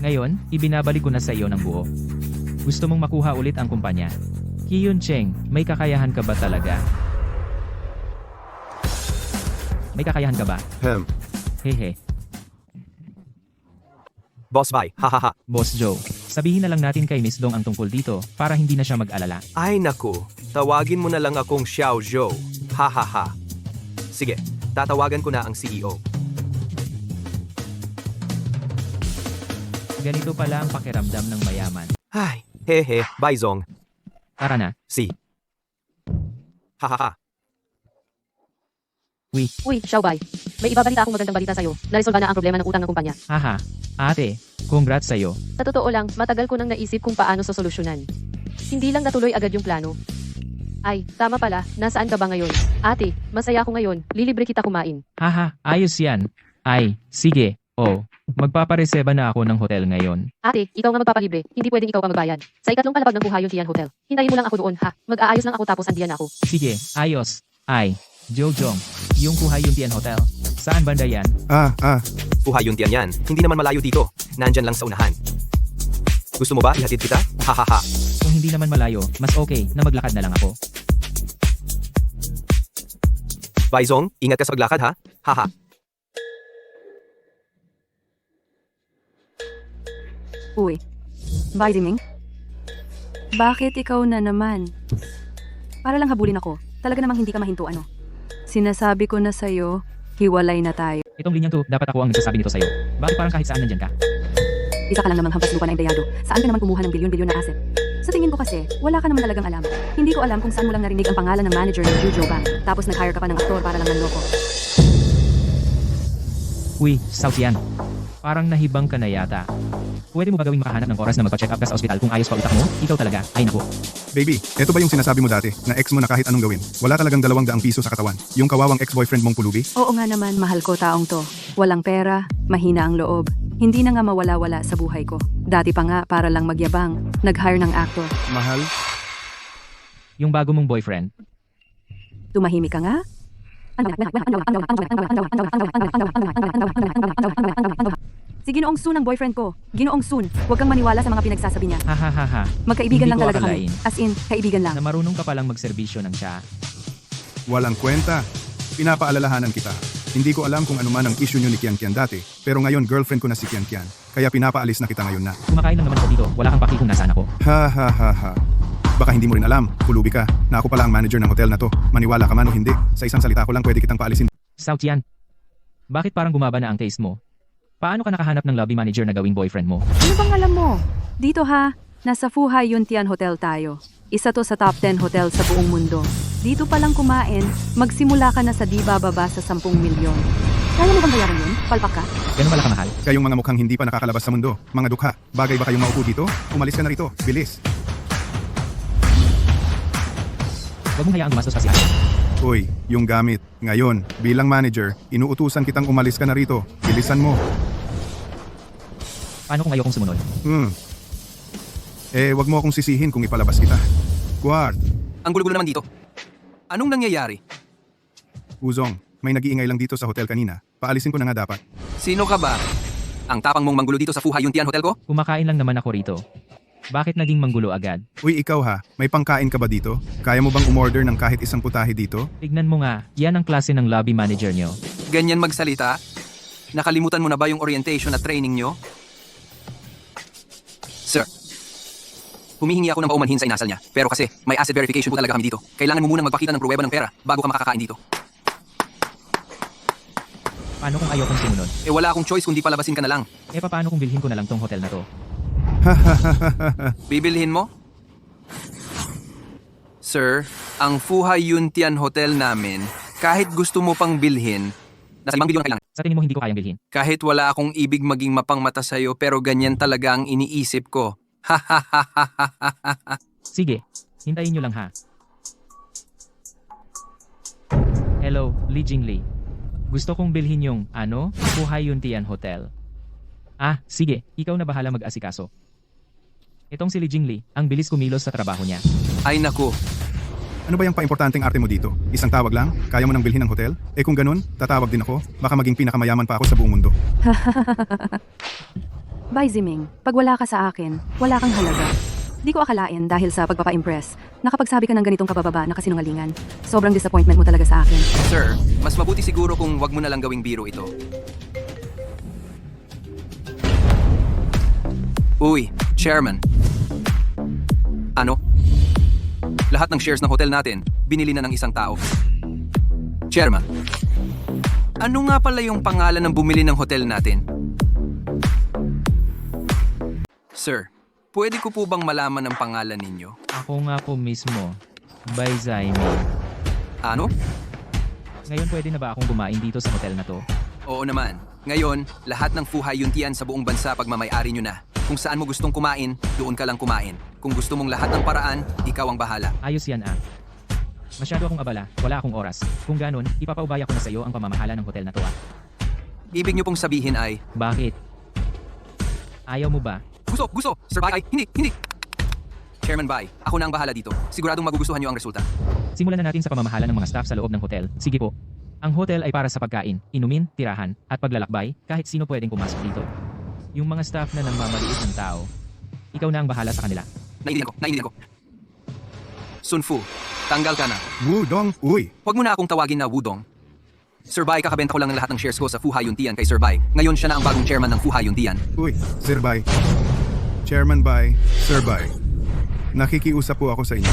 Ngayon, ibinabalik ko na sa iyo ng buo. Gusto mong makuha ulit ang kumpanya. Kiyun Cheng, may kakayahan ka ba talaga? May kakayahan ka ba? Hehe. Boss buy. Hahaha. Boss Joe, sabihin na lang natin kay Miss Dong ang tungkol dito para hindi na siya mag-alala. Ay naku, tawagin mo na lang akong Xiao Zhou. Hahaha. Sige, tatawagan ko na ang E CEO. Ganito pala ang pakiramdam ng mayaman. Ay, hehe, Baizong. Tara na. Si. Hahaha. Uy, Xiaobay. May ibabalita akong magandang balita sa'yo. Naresolba na ang problema ng utang ng kumpanya. Haha. Ate, congrats sa'yo. Sa totoo lang, matagal ko nang naisip kung paano sosolusyonan. Hindi lang natuloy agad yung plano. Ay, tama pala. Nasaan ka ba ngayon? Ate, masaya ako ngayon. Lilibre kita kumain. Haha, ayos yan. Ay, sige. Oh, magpapareseba na ako ng hotel ngayon. Ate, ikaw nga magpapalibre. Hindi pwedeng ikaw pa magbayad. Sa ikatlong palapag ng Huhayun Tian Hotel. Hintayin mo lang ako doon, ha? Mag-aayos lang ako tapos andiyan ako. Sige, ayos. Ay, Jojong, yung Huhayun Tian Hotel. Saan banda yan? Huhayun Tian yan. Hindi naman malayo dito. Nandyan lang sa unahan. Gusto mo ba ihatid kita? Hahaha. Kung hindi naman malayo, mas okay na maglakad na lang ako. Baizong, ingat ka sa paglakad ha? Haha. Uy, Bai Ziming? Bakit ikaw na naman? Para lang habulin ako. Talaga namang hindi ka mahinto ano. Sinasabi ko na sa'yo, hiwalay na tayo. Itong linyang to, dapat ako ang nagsasabi nito sa'yo. Bakit parang kahit saan nandyan ka? Isa ka lang namang hampas lupa na empleyado. Saan ka naman kumuha ng bilyon-bilyon na asset? Sa tingin ko kasi, wala ka naman talagang alam. Hindi ko alam kung saan mo lang narinig ang pangalan ng manager ng Jujo Bank. Tapos nag-hire ka pa ng aktor para lang manloko. Uy, South yan. Parang nahibang ka na yata. Pwede mo ba gawing makahanap ng oras na magpa-check up ka sa ospital kung ayos pa utak mo? Ikaw talaga, ay naku. baby, eto ba yung sinasabi mo dati na ex mo na kahit anong gawin? Wala talagang 200 piso sa katawan. Yung kawawang ex-boyfriend mong pulubi? Oo nga naman, mahal ko taong to. Walang pera, mahina ang loob. Hindi na nga mawala-wala sa buhay ko. Dati pa nga para lang magyabang, nag-hire ng actor. Mahal? Yung bago mong boyfriend. Tumahimik ka nga? Si Ginoong Sun ang boyfriend ko. Ginoong Sun, huwag kang maniwala sa mga pinagsasabi niya. Hahaha. Magkaibigan Hindi lang ko talaga akalain. kami. As in, kaibigan lang. Na marunong ka palang magserbisyo ng siya. Walang kwenta. Pinapaalalahanan kita. Hindi ko alam kung ano man ang issue nyo ni Kian Kian dati, pero ngayon girlfriend ko na si Kian Kian. Kaya pinapaalis na kita ngayon na. Kumakain lang naman ako dito. Wala kang paki kung nasaan ako. Ha ha ha ha. Baka hindi mo rin alam, pulubi ka, na ako pala ang manager ng hotel na to. Maniwala ka man o hindi, sa isang salita ko lang pwede kitang paalisin. South yan. Bakit parang bumaba na ang taste mo? Paano ka nakahanap ng lobby manager na gawing boyfriend mo? Ano bang alam mo? Dito ha, nasa Fuhai Yuntian Hotel tayo. Isa to sa top 10 hotel sa buong mundo. Dito pa lang kumain, magsimula ka na sa di bababa sa 10 milyon. Kaya mo bang bayaran yun? Palpak ka? Ganun pala kamahal? Kayong mga mukhang hindi pa nakakalabas sa mundo, mga dukha, bagay ba kayong maupo dito? Umalis ka na rito, bilis. Huwag mong hayaang gumastos pa si Ate. Uy, yung gamit. Ngayon, bilang manager, inuutusan kitang umalis ka na rito. Bilisan mo. Paano kung ayokong sumunod? Wag mo akong sisihin kung ipalabas kita. Guard, Ang gulo-gulo naman dito. Anong nangyayari? Uzong, may nag-iingay lang dito sa hotel kanina. Paalisin ko na nga dapat. Sino ka ba? Ang tapang mong manggulo dito sa Fuha Yuntian Hotel ko? Kumakain lang naman ako rito. Bakit naging manggulo agad? Uy, ikaw ha, may pangkain ka ba dito? Kaya mo bang umorder ng kahit isang putahe dito? Tignan mo nga, yan ang klase ng lobby manager nyo. Ganyan magsalita? Nakalimutan mo na ba yung orientation at training nyo? Sir, humihingi ako ng paumanhin sa inasal niya. Pero kasi, may asset verification po talaga kami dito. Kailangan mo munang magpakita ng pruweba ng pera bago ka makakakain dito. Paano kung ayokong sumunod? Wala akong choice kundi palabasin ka na lang. Paano kung bilhin ko na lang tong hotel na to? Bibilhin mo? Sir, ang Fuha Yuntian Hotel namin, kahit gusto mo pang bilhin, nasa 5 bilyon ang kailangan. Sa tingin mo hindi ko kayang bilhin? Kahit wala akong ibig maging mapangmata sa'yo pero ganyan talaga ang iniisip ko. Sige, hintayin nyo lang ha. Hello, Li Jingli. Gusto kong bilhin yung, Fuha Yuntian Hotel. Sige, ikaw na bahala mag-asikaso. Itong si Li Jingli, ang bilis kumilos sa trabaho niya. Ay naku, Ano ba yung paimportanteng arte mo dito? Isang tawag lang? Kaya mo nang bilhin ng hotel? Kung ganun, tatawag din ako. Baka maging pinakamayaman pa ako sa buong mundo. Bye, Ziming. Pag wala ka sa akin, wala kang halaga. Di ko akalain dahil sa pagpapa-impress, nakapagsabi ka ng ganitong kabababa na kasinungalingan. Sobrang disappointment mo talaga sa akin. sir, mas mabuti siguro kung wag mo na lang gawing biro ito. Uy, chairman. Ano? Lahat ng shares ng hotel natin, binili na ng isang tao. Chairman, ano nga pala yung pangalan ng bumili ng hotel natin? Sir, pwede ko po bang malaman ang pangalan ninyo? Ako nga po mismo, by Zaimi. Ano? Ngayon pwede na ba akong kumain dito sa hotel na to? Oo naman. Ngayon, lahat ng Fuha Yuntian sa buong bansa pagmamayari nyo na. Kung saan mo gustong kumain, doon ka lang kumain. Kung gusto mong lahat ng paraan, ikaw ang bahala. Ayos yan Masyado akong abala, wala akong oras. Kung ganon, ipapaubaya ko na sa iyo ang pamamahala ng hotel na to Ibig nyo pong sabihin ay, Bakit? Ayaw mo ba? gusto, Sir Bai, ay, hindi. Chairman Bai, ako na ang bahala dito. Siguradong magugustuhan nyo ang resulta. Simulan na natin sa pamamahala ng mga staff sa loob ng hotel. Sige po. Ang hotel ay para sa pagkain, inumin, tirahan, at paglalakbay, kahit sino pwedeng pumasok dito. Yung mga staff na namamaliit ng tao, ikaw na ang bahala sa kanila. Naiintindihan ko. Sun Fu, tanggal ka na. Wudong, uy! Huwag mo na akong tawagin na Wudong. Sir Bai, kakabenta ko lang ng lahat ng shares ko sa Fuha Yuntian kay Sir Bai. Ngayon siya na ang bagong chairman ng Fuha Yuntian. Uy, Sir Bai. Chairman Bai, Sir Bai. Nakikiusap po ako sa inyo.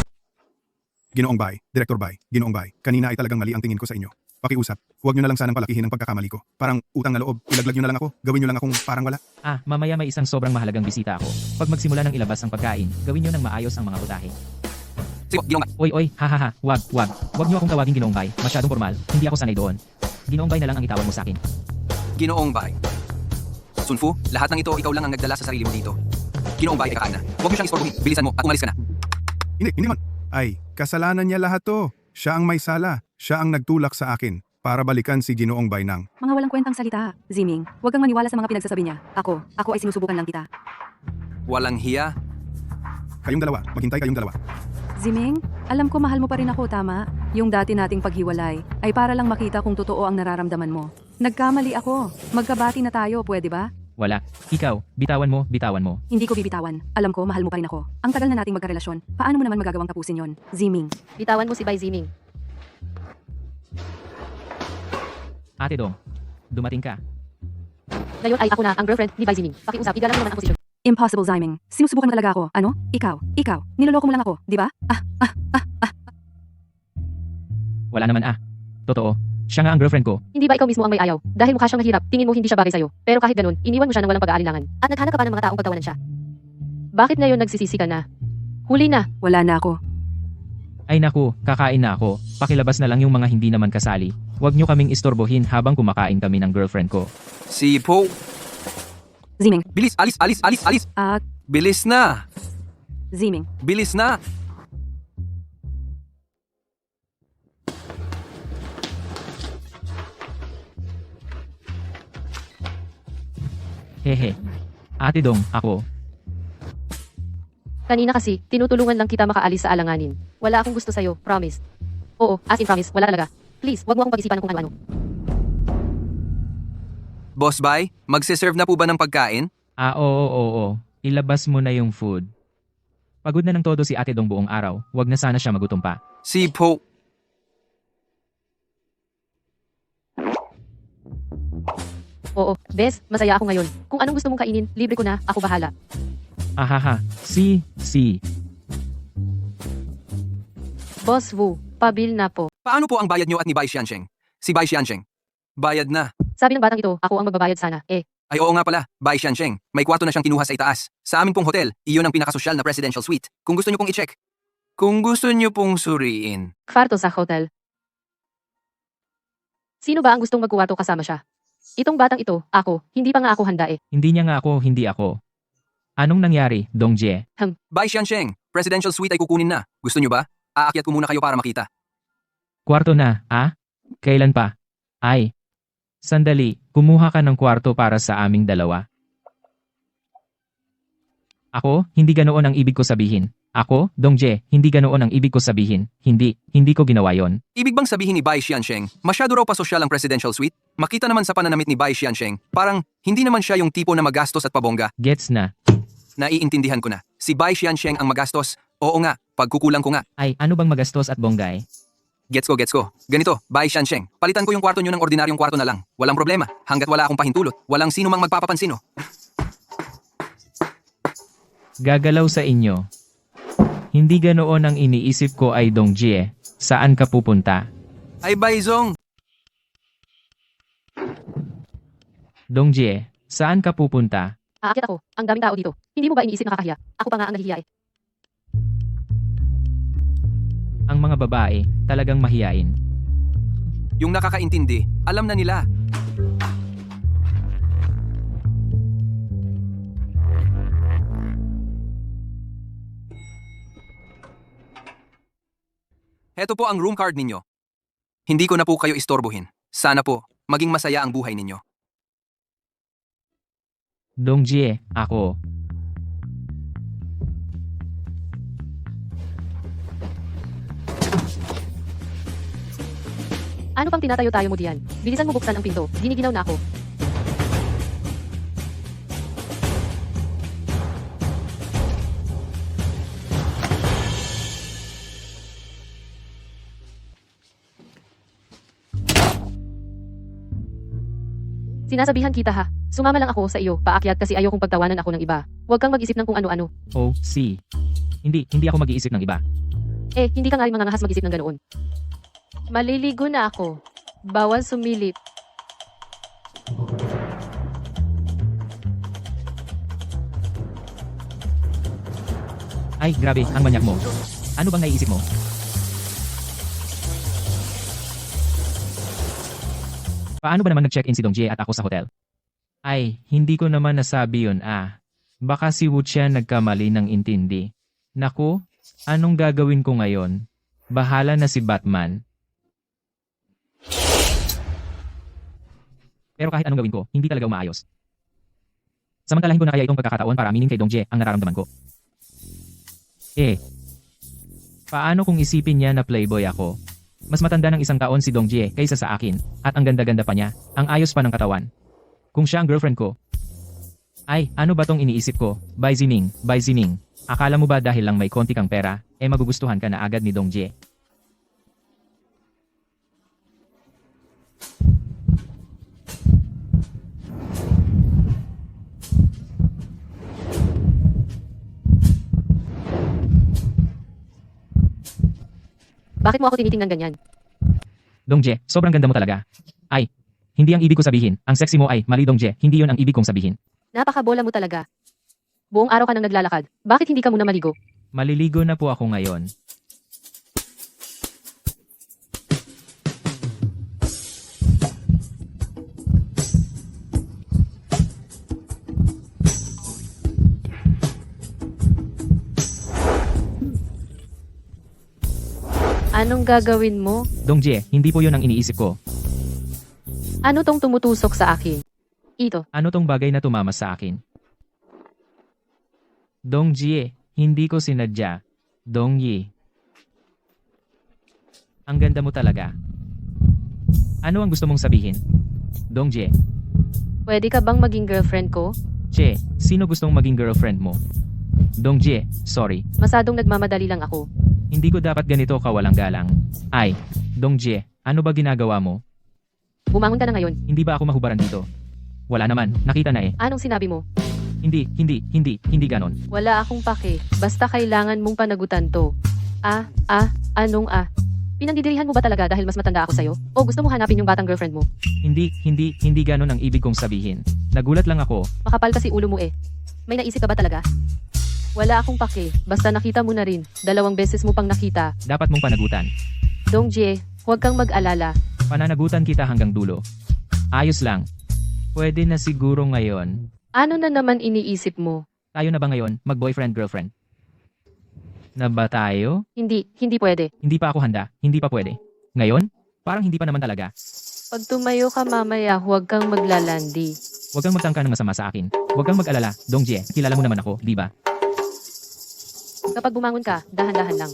Ginoong Bai, Director Bai, Ginoong Bai. Kanina ay talagang mali ang tingin ko sa inyo. Pakiusap, huwag nyo na lang sanang palakihin ang pagkakamali ko. Parang utang na loob, ilaglag nyo na lang ako, gawin nyo lang akong parang wala. Mamaya may isang sobrang mahalagang bisita ako. Pag magsimula ng ilabas ang pagkain, gawin nyo ng maayos ang mga putahe. Sige, Ginoong Bai. Oy, hahaha, wag. Wag nyo akong tawagin Ginoong Bay, masyadong formal, hindi ako sanay doon. Ginoong Bay na lang ang itawag mo sa akin. Ginoong Bai. Sun Fu, lahat ng ito ikaw lang ang nagdala sa sarili mo dito. Ginoong Bai ay kakain na. Huwag mo siyang istorbohin. Bilisan mo at umalis ka na. Hindi man. Ay, kasalanan niya lahat to. Siya ang may sala. Siya ang nagtulak sa akin para balikan si Ginoong Bainang. Mga walang kwentang salita, Ziming. Huwag kang maniwala sa mga pinagsasabi niya. Ako ay sinusubukan lang kita. Walang hiya. Kayong dalawa, maghintay kayong dalawa. Ziming, alam ko mahal mo pa rin ako, tama? Yung dati nating paghiwalay ay para lang makita kung totoo ang nararamdaman mo. Nagkamali ako. Magkabati na tayo, pwede ba? Wala. Ikaw, bitawan mo. Hindi ko bibitawan. Alam ko, mahal mo pa rin ako. Ang tagal na nating magkarelasyon. Paano mo naman magagawang tapusin yon? Ziming. Bitawan mo si Bai Ziming. Ate Dong, dumating ka. Ngayon ay ako na ang girlfriend ni Bai Ziming. Pakiusap, igalang mo naman ang posisyon. Impossible, Ziming. Sinusubukan mo talaga ako. Ano? Ikaw. Niloloko mo lang ako, di ba? Wala naman Totoo. Siya nga ang girlfriend ko. Hindi ba ikaw mismo ang may ayaw? Dahil mukha siyang mahirap, tingin mo hindi siya bagay sa'yo. Pero kahit ganun, iniwan mo siya ng walang pag-aalinlangan. At naghanap ka pa ng mga taong pagtawanan siya. Bakit ngayon nagsisisi ka na? Huli na. Wala na ako. Ay naku, kakain na ako. Pakilabas na lang yung mga hindi naman kasali. Huwag nyo kaming istorbohin habang kumakain kami ng girlfriend ko. Si Po. Ziming. Bilis, alis. Bilis na. Ziming. Bilis na. Hehe. Ate Dong, ako. Kanina kasi, tinutulungan lang kita makaalis sa alanganin. Wala akong gusto sa'yo, promise. Oo, as in promise, wala talaga. Please, wag mo akong pag-isipan ng kung ano-ano. Boss Bay, magsiserve na po ba ng pagkain? Oo. Ilabas mo na yung food. Pagod na ng todo si Ate Dong buong araw. Wag na sana siya magutom pa. Si Po... Oo, Bes, masaya ako ngayon. Kung anong gusto mong kainin, libre ko na, ako bahala. Ahaha. Si. Boss Wu, pabil na po. Paano po ang bayad nyo at ni Bai Xiansheng? Si Bai Xiansheng. Bayad na. Sabi ng batang ito, ako ang magbabayad sana. Ay oo nga pala, Bai Xiansheng. May kwarto na siyang kinuha sa itaas. Sa amin pong hotel, iyon ang pinakasosyal na presidential suite. Kung gusto nyo pong i-check. Kung gusto nyo pong suriin. Kwarto sa hotel. Sino ba ang gustong magkuwarto kasama siya? Itong batang ito, ako, hindi pa nga ako handa . Hindi niya nga ako, hindi ako. Anong nangyari, Dongjie? Bai Xiansheng, presidential suite ay kukunin na. Gusto nyo ba? Aakyat ko muna kayo para makita. Kwarto na, Kailan pa? Ay. Sandali, kumuha ka ng kwarto para sa aming dalawa. Ako, hindi ganoon ang ibig ko sabihin. Ako, Dongjie, hindi ganoon ang ibig ko sabihin. Hindi ko ginawa yon. Ibig bang sabihin ni Bai Xiansheng, masyado raw pa sosyal ang presidential suite? Makita naman sa pananamit ni Bai Xiansheng, parang hindi naman siya yung tipo na magastos at pabongga. Gets na. Naiintindihan ko na. Si Bai Xiansheng ang magastos. Oo nga, pagkukulang ko nga. Ay, ano bang magastos at bonggay? Gets ko. Ganito, Bai Xiansheng, palitan ko yung kwarto nyo ng ordinaryong kwarto na lang. Walang problema. Hanggat wala akong pahintulot, walang sino mang magpapapansino. Gagalaw sa inyo. Hindi ganoon ang iniisip ko ay Dongjie. Saan ka pupunta? Ay Bai Zong, Dongjie, saan ka pupunta? Aakyat ako, ang daming tao dito. Hindi mo ba iniisip nakakahiya? Ako pa nga ang nahihiya . Ang mga babae, talagang mahiyain. yung nakakaintindi, alam na nila. Heto po ang room card ninyo. Hindi ko na po kayo istorbohin. Sana po, maging masaya ang buhay ninyo. Dongjie, ako. Ano pang tinatayo-tayo mo diyan? Bilisan mo buksan ang pinto. Giniginaw na ako. Sinasabihan kita ha. Sumama lang ako sa iyo, paakyat kasi ayaw kong pagtawanan ako ng iba. Huwag kang mag-isip ng kung ano-ano. Oh, si. Hindi ako mag-iisip ng iba. Hindi ka nga rin mangangahas mag-isip ng ganoon. Maliligo na ako. Bawal sumilip. Ay, grabe, ang manyak mo. Ano bang naiisip mo? Paano ba naman nag-check-in si Dongjie at ako sa hotel? Ay, hindi ko naman nasabi yun Baka si Wuchia nagkamali ng intindi. Naku, anong gagawin ko ngayon? Bahala na si Batman. Pero kahit anong gawin ko, hindi talaga umaayos. Samantalahin ko na kaya itong pagkakataon para aminin kay Dongjie ang nararamdaman ko. Paano kung isipin niya na playboy ako? Mas matanda ng 1 taon si Dongjie kaysa sa akin, at ang ganda-ganda pa niya, ang ayos pa ng katawan. Kung siya ang girlfriend ko. Ay, ano ba tong iniisip ko? Bai Zining. Akala mo ba dahil lang may konti kang pera, magugustuhan ka na agad ni Dongjie? Bakit mo ako tinitingnan ganyan? Dongjie, sobrang ganda mo talaga. Ay, hindi ang ibig ko sabihin. Ang sexy mo ay, mali Dongjie, hindi yon ang ibig kong sabihin. Napakabola mo talaga. Buong araw ka nang naglalakad. Bakit hindi ka muna maligo? Maliligo na po ako ngayon. Anong gagawin mo? Dongjie, hindi po yon ang iniisip ko. Ano tong tumutusok sa akin? Ito. Ano tong bagay na tumama sa akin? Dongjie, hindi ko sinadya. Dongyi. Ang ganda mo talaga. Ano ang gusto mong sabihin? Dongjie. Pwede ka bang maging girlfriend ko? Che, sino gustong maging girlfriend mo? Dongjie, sorry. Masadong nagmamadali lang ako. Hindi ko dapat ganito kawalang galang. Ay, Dongjie, ano ba ginagawa mo? Bumangon ka na ngayon. Hindi ba ako mahubaran dito? Wala naman, nakita na eh. Anong sinabi mo? Hindi ganon. Wala akong pake. Basta kailangan mong panagutan to. Anong? Pinagdidirihan mo ba talaga dahil mas matanda ako sa'yo? O gusto mo hanapin yung batang girlfriend mo? Hindi ganon ang ibig kong sabihin. Nagulat lang ako. Makapal kasi ulo mo eh. May naisip ka ba talaga? Wala akong pake. Basta nakita mo na rin. 2 beses mo pang nakita. Dapat mong panagutan. Dongjie, huwag kang mag-alala. Pananagutan kita hanggang dulo. Ayos lang. Pwede na siguro ngayon. Ano na naman iniisip mo? Tayo na ba ngayon, mag-boyfriend-girlfriend? Na ba tayo? Hindi pwede. Hindi pa ako handa. Hindi pa pwede. Ngayon? Parang hindi pa naman talaga. Pag tumayo ka mamaya, huwag kang maglalandi. Huwag kang magtangka ng masama sa akin. Huwag kang mag-alala, Dongjie. Kilala mo naman ako, di ba? Kapag bumangon ka, dahan-dahan lang.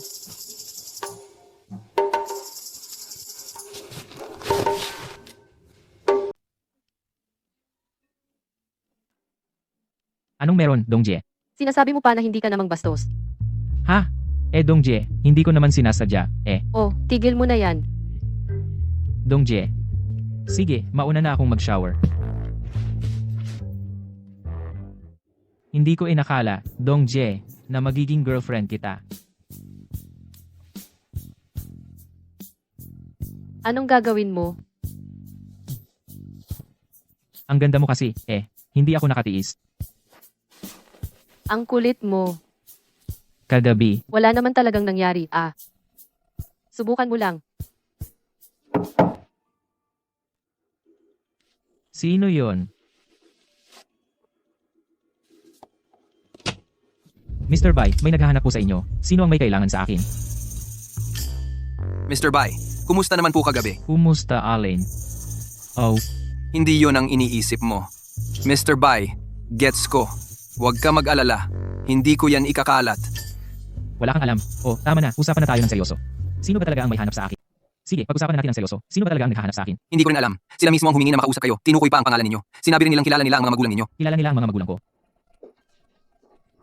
Anong meron, Dongjie? Sinasabi mo pa na hindi ka namang bastos. Ha? Dongjie, hindi ko naman sinasadya. Oh, tigil mo na yan. Dongjie. Sige, mauna na akong mag-shower. Hindi ko inakala, Dongjie, na magiging girlfriend kita. Anong gagawin mo? Ang ganda mo kasi, hindi ako nakatiis. Ang kulit mo. Kagabi, Wala naman talagang nangyari, Subukan mo lang. sino yon? Mr. Bai, may naghahanap po sa inyo. Sino ang may kailangan sa akin? Mr. Bai, kumusta naman po kagabi? Kumusta, Allen? Oh, Hindi yon ang iniisip mo. Mr. Bai, gets ko. Huwag ka mag-alala. Hindi ko yan ikakalat. wala kang alam. Oh, tama na. Usapan na tayo ng seryoso. Sino ba talaga ang may hanap sa akin? Sige, pag-usapan na natin ng seryoso. Sino ba talaga ang naghahanap sa akin? Hindi ko rin alam. Sila mismo ang humingi na makausap kayo. Tinukoy pa ang pangalan ninyo. Sinabi rin nilang kilala nila ang mga magulang ninyo. Kilala nila ang mga magulang ko.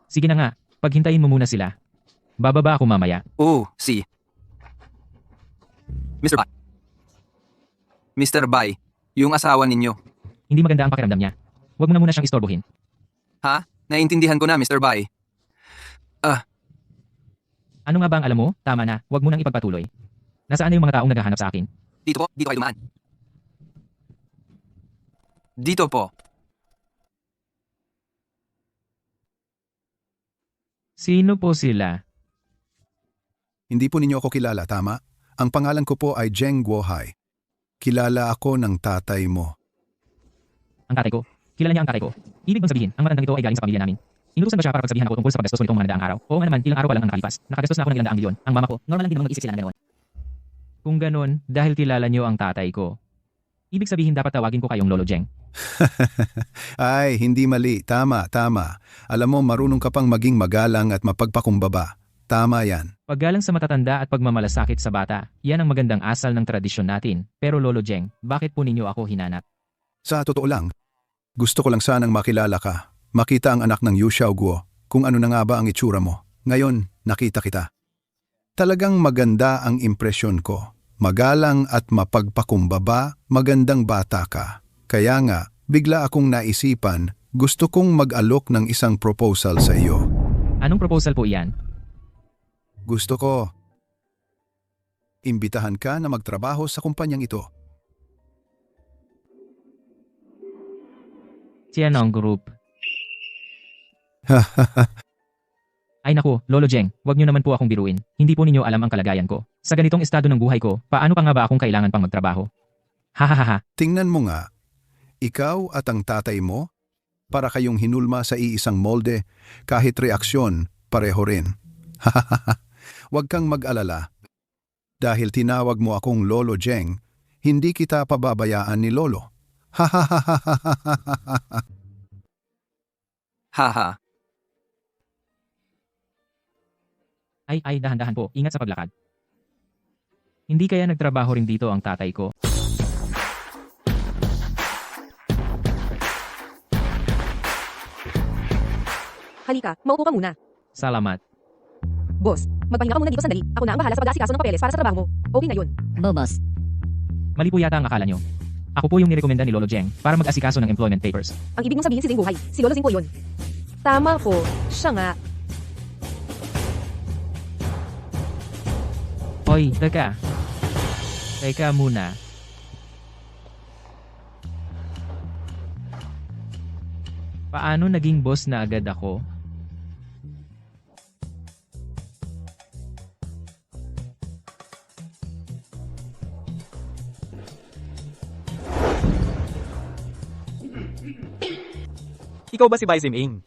Sige na nga, paghintayin mo muna sila. Bababa ako mamaya. Oh, si. Mr. Bai. Mr. Bai, yung asawa ninyo. Hindi maganda ang pakiramdam niya. Huwag mo na muna siyang istorbohin. Ha? Naintindihan ko na, Mr. Bai. Ano nga ba ang alam mo? Tama na, huwag mo nang ipagpatuloy. Nasaan na yung mga taong naghahanap sa akin? Dito po, dito kayo dumaan. Dito po. Sino po sila? Hindi po ninyo ako kilala, tama? Ang pangalan ko po ay Zheng Guohai. Kilala ako ng tatay mo. Ang tatay ko. Kilala niya ang tatay ko. Ibig bang sabihin, ang matandang ito ay galing sa pamilya namin? Inutusan ba siya para pagsabihan ako tungkol sa paggastos ko nitong mga nadaang araw? Oo nga naman, ilang araw pa lang ang nakalipas. Nakagastos na ako ng ilang daang milyon. Ang mama ko, normal lang din naman mag-isip sila ng ganoon. Kung ganon, dahil kilala niyo ang tatay ko. Ibig sabihin dapat tawagin ko kayong Lolo Zheng. Ay, hindi mali. Tama. Alam mo, marunong ka pang maging magalang at mapagpakumbaba. Tama yan. Paggalang sa matatanda at pagmamalasakit sa bata, yan ang magandang asal ng tradisyon natin. Pero Lolo Zheng, bakit po ninyo ako hinanap? Sa totoo lang, gusto ko lang sanang makilala ka. Makita ang anak ng Yu Xiaoguo kung ano na nga ba ang itsura mo. Ngayon, nakita kita. Talagang maganda ang impresyon ko. Magalang at mapagpakumbaba, magandang bata ka. Kaya nga, bigla akong naisipan, gusto kong mag-alok ng isang proposal sa iyo. Anong proposal po iyan? Gusto ko, imbitahan ka na magtrabaho sa kumpanyang ito. Tianong Group. Ay naku, Lolo Zheng, wag niyo naman po akong biruin. Hindi po ninyo alam ang kalagayan ko. Sa ganitong estado ng buhay ko, paano pa nga ba akong kailangan pang magtrabaho? Hahaha. Tingnan mo nga, ikaw at ang tatay mo, para kayong hinulma sa iisang molde, kahit reaksyon, pareho rin. Huwag kang mag-alala. Dahil tinawag mo akong Lolo Zheng, hindi kita pababayaan ni Lolo. Hahaha. Haha. Ay, dahan-dahan po. Ingat sa paglakad. Hindi kaya nagtrabaho rin dito ang tatay ko? Halika, maupo ka muna. Salamat. Boss, magpahinga ka muna dito sandali. Ako na ang bahala sa pag-asikaso ng papeles para sa trabaho mo. Okay na yun. Bobos. Mali po yata ang akala nyo. Ako po yung nirekomenda ni Lolo Jeng para mag-asikaso ng employment papers. Ang ibig mong sabihin si Zing Buhay. Si Lolo Zing po yun. Tama po. Siya nga. Hoy, teka. Teka muna. Paano naging boss na agad ako? Ikaw ba si Bai Ziming?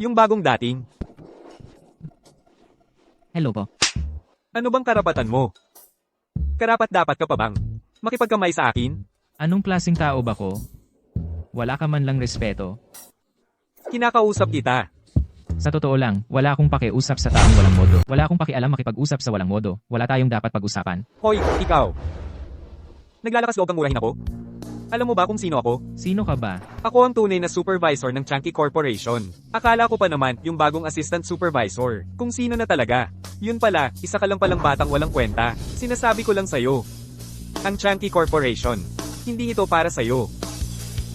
Yung bagong dating? Hello po. Ano bang karapatan mo? Karapat-dapat ka pa bang makipagkamay sa akin? Anong klaseng tao ba ko? Wala ka man lang respeto. Kinakausap kita. Sa totoo lang, wala akong pakiusap sa taong walang modo. Wala akong pakialam makipag-usap sa walang modo. Wala tayong dapat pag-usapan. Hoy, ikaw. Naglalakas loob kang murahin ako? Alam mo ba kung sino ako? Sino ka ba? Ako ang tunay na supervisor ng Chunky Corporation. Akala ko pa naman yung bagong assistant supervisor. Kung sino na talaga. Yun pala, isa ka lang palang batang walang kwenta. Sinasabi ko lang sa'yo. Ang Chunky Corporation. Hindi ito para sa'yo.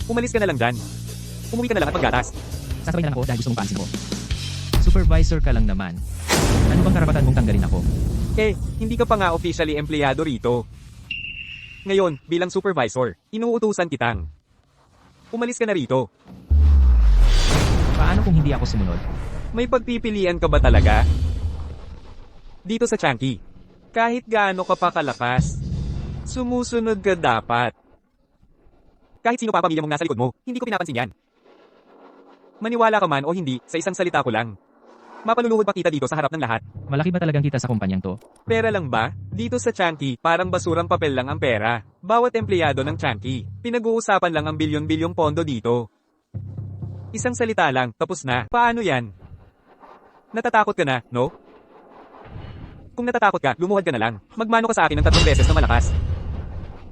Umalis ka na lang dyan. Umuwi ka na lang at maggatas. Sasabay na lang ako dahil gusto mong paansin mo. Supervisor ka lang naman. Ano bang karapatan mong tanggalin ako? Eh, hindi ka pa nga officially empleyado rito. Ngayon, bilang supervisor, inuutusan kitang. Umalis ka na rito. Paano kung hindi ako sumunod? May pagpipilian ka ba talaga? Dito sa Chunky, kahit gaano ka pa kalakas, sumusunod ka dapat. Kahit sino pa pamilya mong nasa likod mo, hindi ko pinapansin yan. Maniwala ka man o hindi, sa isang salita ko lang. Mapaluluhod pa kita dito sa harap ng lahat. Malaki ba talagang kita sa kumpanyang to? Pera lang ba? Dito sa Chunky, parang basurang papel lang ang pera. Bawat empleyado ng Chunky, pinag-uusapan lang ang bilyon-bilyong pondo dito. Isang salita lang, tapos na. Paano yan? Natatakot ka na, no? Kung natatakot ka, lumuhad ka na lang. Magmano ka sa akin ng 3 beses na malakas.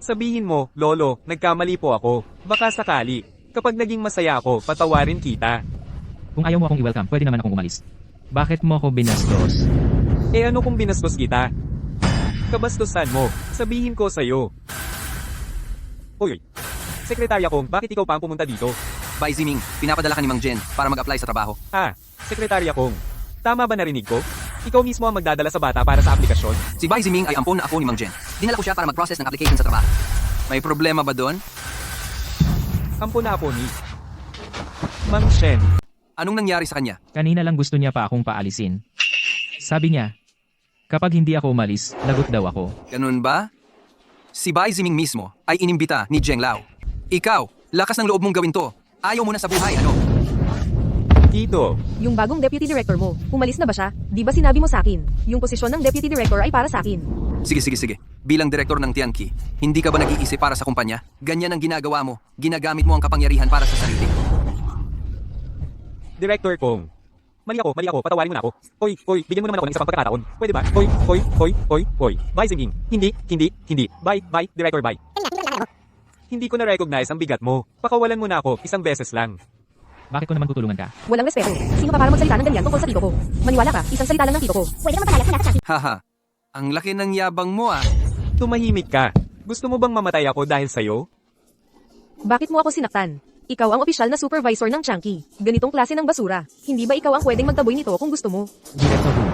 Sabihin mo, Lolo, nagkamali po ako. Baka sakali. Kapag naging masaya ako, patawarin kita. Kung ayaw mo akong i-welcome, pwede naman akong umalis. Bakit mo ako binastos? Eh ano kung binastos kita? Kabastusan mo, sabihin ko sa'yo. Uy, sekretarya kong, bakit ikaw pa ang pumunta dito? Bai Ziming, pinapadala ka ni Mang Jen para mag-apply sa trabaho. Sekretarya kong, tama ba narinig ko? Ikaw mismo ang magdadala sa bata para sa aplikasyon? Si Bai Ziming ay ampon na apo ni Mang Jen. Dinala ko siya para mag-process ng application sa trabaho. May problema ba doon? Ampo na ako ni Mang Shen. Anong nangyari sa kanya? Kanina lang gusto niya pa akong paalisin. Sabi niya, kapag hindi ako umalis, lagot daw ako. Ganun ba? Si Bai Ziming mismo ay inimbita ni Zheng Lao. Ikaw, lakas ng loob mong gawin to. Ayaw mo na sa buhay, ano? Tito, Yung bagong deputy director mo, umalis na ba siya? Di ba sinabi mo sa akin? Yung posisyon ng deputy director ay para sa akin. Sige. Bilang direktor ng Tianqi, hindi ka ba nag-iisip para sa kumpanya? Ganyan ang ginagawa mo. Ginagamit mo ang kapangyarihan para sa sarili. Director kong. Mali ako, patawarin mo na ako. Hoy, bigyan mo naman ako ng isa pang pagkakataon. Pwede ba? Hoy. Bye, Zinging. Hindi. Bye, Director, bye. Hindi ko na-recognize ang bigat mo. Pakawalan mo na ako, isang beses lang. Bakit ko naman tutulungan ka? Walang respeto. Sino ka para magsalita ng ganyan tungkol sa tito ko? Maniwala ka, isang salita lang ng tito ko. Pwede naman pala sa Haha. Ang laki ng yabang mo ah. Tumahimik ka. Gusto mo bang mamatay ako dahil sa'yo? Bakit mo ako sinaktan? Ikaw ang opisyal na supervisor ng Chunky. Ganitong klase ng basura. Hindi ba ikaw ang pwedeng magtaboy nito kung gusto mo? Director Wu,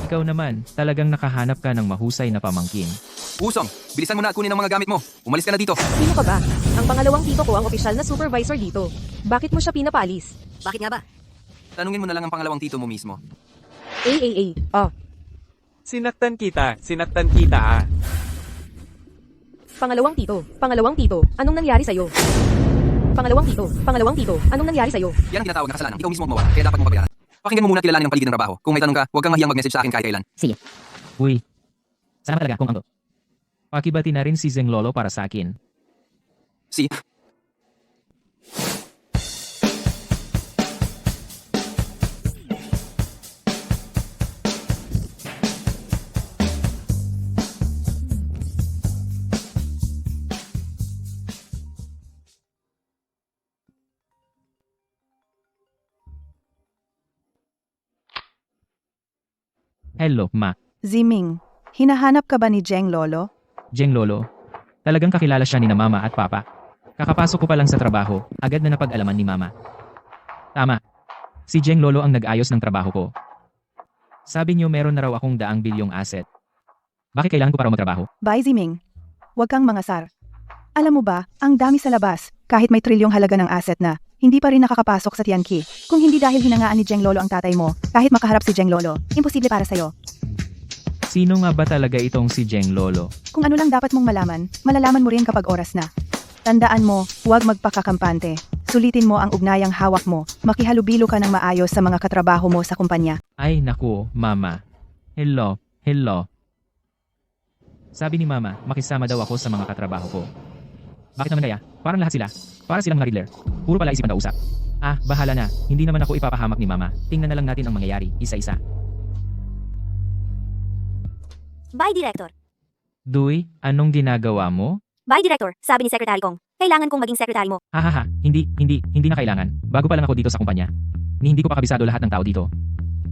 ikaw naman, talagang nakahanap ka ng mahusay na pamangkin. Usong, bilisan mo na at kunin ang mga gamit mo. Umalis ka na dito. Sino ka ba? Ang pangalawang tito ko ang opisyal na supervisor dito. Bakit mo siya pinapaalis? Bakit nga ba? Tanungin mo na lang ang pangalawang tito mo mismo. Sinaktan kita ah. Pangalawang tito, anong nangyari sa'yo? Pangalawang tito, anong nangyari sa'yo? Yan ang tinatawag na kasalanan. Ikaw mismo ang mawala, kaya dapat mo bayaran. Pakinggan mo muna at kilalanin ang paligid ng trabaho. Kung may tanong ka, huwag kang mahiyang mag-message sa akin kahit kailan. Sige. Uy, sana talaga kung ano. Pakibati na rin si Zeng Lolo para sa akin. Si... Hello, ma. Ziming, hinahanap ka ba ni Jeng Lolo? Jeng Lolo. Talagang kakilala siya ni na mama at papa. Kakapasok ko pa lang sa trabaho, agad na napag-alaman ni mama. Tama. Si Jeng Lolo ang nag-ayos ng trabaho ko. Sabi niyo meron na raw akong 100 bilyong asset. Bakit kailangan ko para magtrabaho? Bye, Ziming. Huwag kang mangasar. Alam mo ba, ang dami sa labas, kahit may trilyong halaga ng asset na, hindi pa rin nakakapasok sa Tianqi. Kung hindi dahil hinangaan ni Jeng Lolo ang tatay mo, kahit makaharap si Jeng Lolo, imposible para sa'yo. Sino nga ba talaga itong si Jeng Lolo? Kung ano lang dapat mong malaman, malalaman mo rin kapag oras na. Tandaan mo, huwag magpakakampante. Sulitin mo ang ugnayang hawak mo, makihalubilo ka ng maayos sa mga katrabaho mo sa kumpanya. Ay naku, mama. Hello. Sabi ni mama, makisama daw ako sa mga katrabaho ko. Bakit naman kaya? Parang lahat sila. Para silang mga Riddler. Puro pala isipan kausap. Ah, bahala na. Hindi naman ako ipapahamak ni mama. Tingnan na lang natin ang mangyayari, isa-isa. Bye, Director. Duy, anong ginagawa mo? Bye, Director. Sabi ni Secretary Kong, kailangan kong maging secretary mo. Hahaha, hindi na kailangan. Bago pa lang ako dito sa kumpanya. Hindi ko pa kabisado lahat ng tao dito.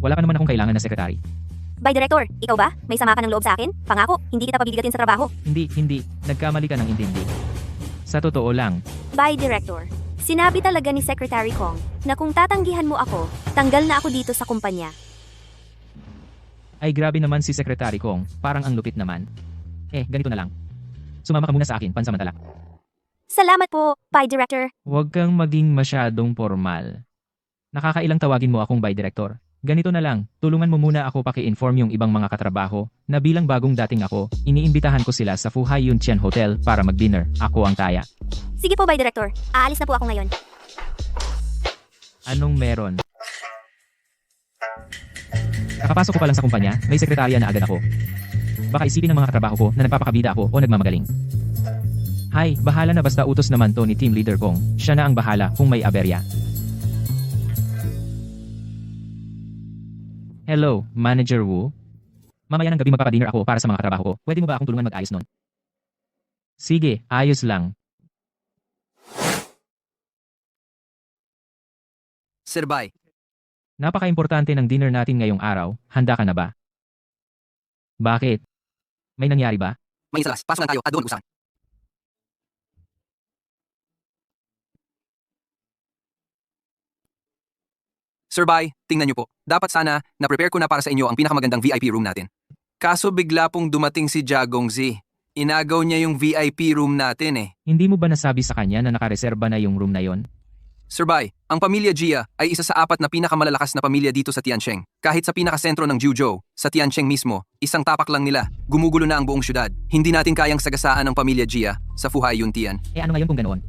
Wala pa naman akong kailangan na sekretary. Bye, Director. Ikaw ba? May sama ka ng loob sa akin? Pangako, hindi kita pabibigatin sa trabaho. Hindi. Nagkamali ka ng intindi. Sa totoo lang, Bye, Director. Sinabi talaga ni Secretary Kong na kung tatanggihan mo ako, tanggal na ako dito sa kumpanya. ay grabe naman si Secretary Kong, parang ang lupit naman. Ganito na lang. Sumama ka muna sa akin, pansamantala. Salamat po, Bye, Director. Huwag kang maging masyadong formal. Nakakailang tawagin mo akong by director. Ganito na lang, tulungan mo muna ako paki-inform yung ibang mga katrabaho na bilang bagong dating ako, iniimbitahan ko sila sa Fuhai Yunqian Hotel para mag-dinner. Ako ang taya. Sige po, Bye, Director. Aalis na po ako ngayon. Anong meron? Nakapasok ko pa lang sa kumpanya, may sekretarya na agad ako. Baka isipin ng mga katrabaho ko na nagpapakabida ako o nagmamagaling. Hay, bahala na basta utos naman to ni team leader kong. Siya na ang bahala kung may aberya. Hello, Manager Wu. Mamaya ng gabi magpapadinner ako para sa mga katrabaho ko. Pwede mo ba akong tulungan mag-ayos nun? Sige, ayos lang. Sir Bai, Napaka-importante ng dinner natin ngayong araw. Handa ka na ba? Bakit? May nangyari ba? may isa las. Pasok lang tayo at doon usapan. Sir Bai, tingnan niyo po. Dapat sana, na-prepare ko na para sa inyo ang pinakamagandang VIP room natin. Kaso bigla pong dumating si Jagong Z. Inagaw niya yung VIP room natin eh. Hindi mo ba nasabi sa kanya na nakareserba na yung room na yon? Sir Bai, ang pamilya Jia ay isa sa 4 na pinakamalalakas na pamilya dito sa Tiancheng. Kahit sa pinakasentro ng Juzhou, sa Tiancheng mismo, isang tapak lang nila, gumugulo na ang buong syudad. Hindi natin kayang sagasaan ang pamilya Jia sa Fuhai Yunqian. Ano ngayon kung ganoon?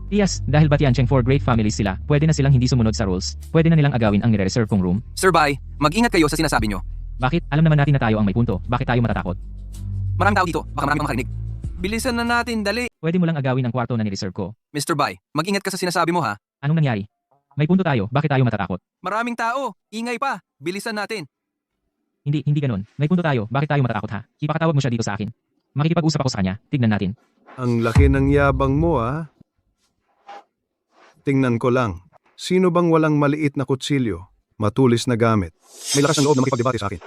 Yes, dahil ba Tiancheng for great families sila, pwede na silang hindi sumunod sa rules. Pwede na nilang agawin ang nire-reserve kong room. Sir Bai, mag-ingat kayo sa sinasabi nyo. Bakit? Alam naman natin na tayo ang may punto. Bakit tayo matatakot? Maraming tao dito, baka marami pang makarinig. Bilisan na natin, dali. Pwede mo lang agawin ang kwarto na nireserve ko. Mr. Bai, mag-ingat ka sa sinasabi mo ha. Anong nangyari? May punto tayo. Bakit tayo matatakot? Maraming tao, ingay pa. Bilisan natin. Hindi ganun. May punto tayo. Bakit tayo matatakot ha? Ipakatawag mo siya dito sa akin. Makikipag-usap ako sa kanya. Tignan natin. Ang laki ng yabang mo ah. Tingnan ko lang. Sino bang walang maliit na kutsilyo? Matulis na gamit. May lakas ng loob na makipagdebate sa akin.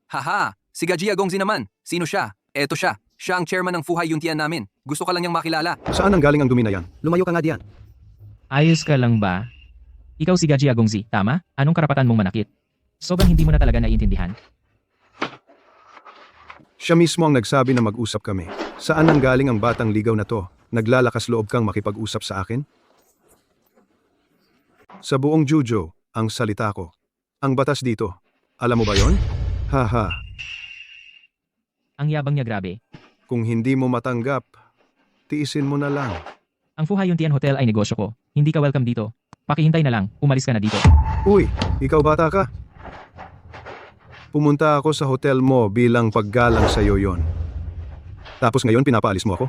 Haha, si Gajia Gongzi naman. Sino siya? Eto siya. Siya ang chairman ng Fuhai Yunqian namin. Gusto ka lang niyang makilala. Saan ang galing ang dumi na yan? Lumayo ka nga diyan. Ayos ka lang ba? Ikaw si Gajia Gongzi, tama? Anong karapatan mong manakit? Sobrang hindi mo na talaga naiintindihan. Siya mismo ang nagsabi na mag-usap kami. Saan ang galing ang batang ligaw na to? Naglalakas loob kang makipag-usap sa akin? Sa buong Juzhou, ang salita ko. Ang batas dito. Alam mo ba yon? Haha. Ang yabang niya grabe. Kung hindi mo matanggap, tiisin mo na lang. Ang Fuhai Yunqian Hotel ay negosyo ko. Hindi ka welcome dito. Pakihintay na lang, umalis ka na dito. Uy, ikaw bata ka? Pumunta ako sa hotel mo bilang paggalang sa iyo yon. Tapos ngayon pinapaalis mo ako?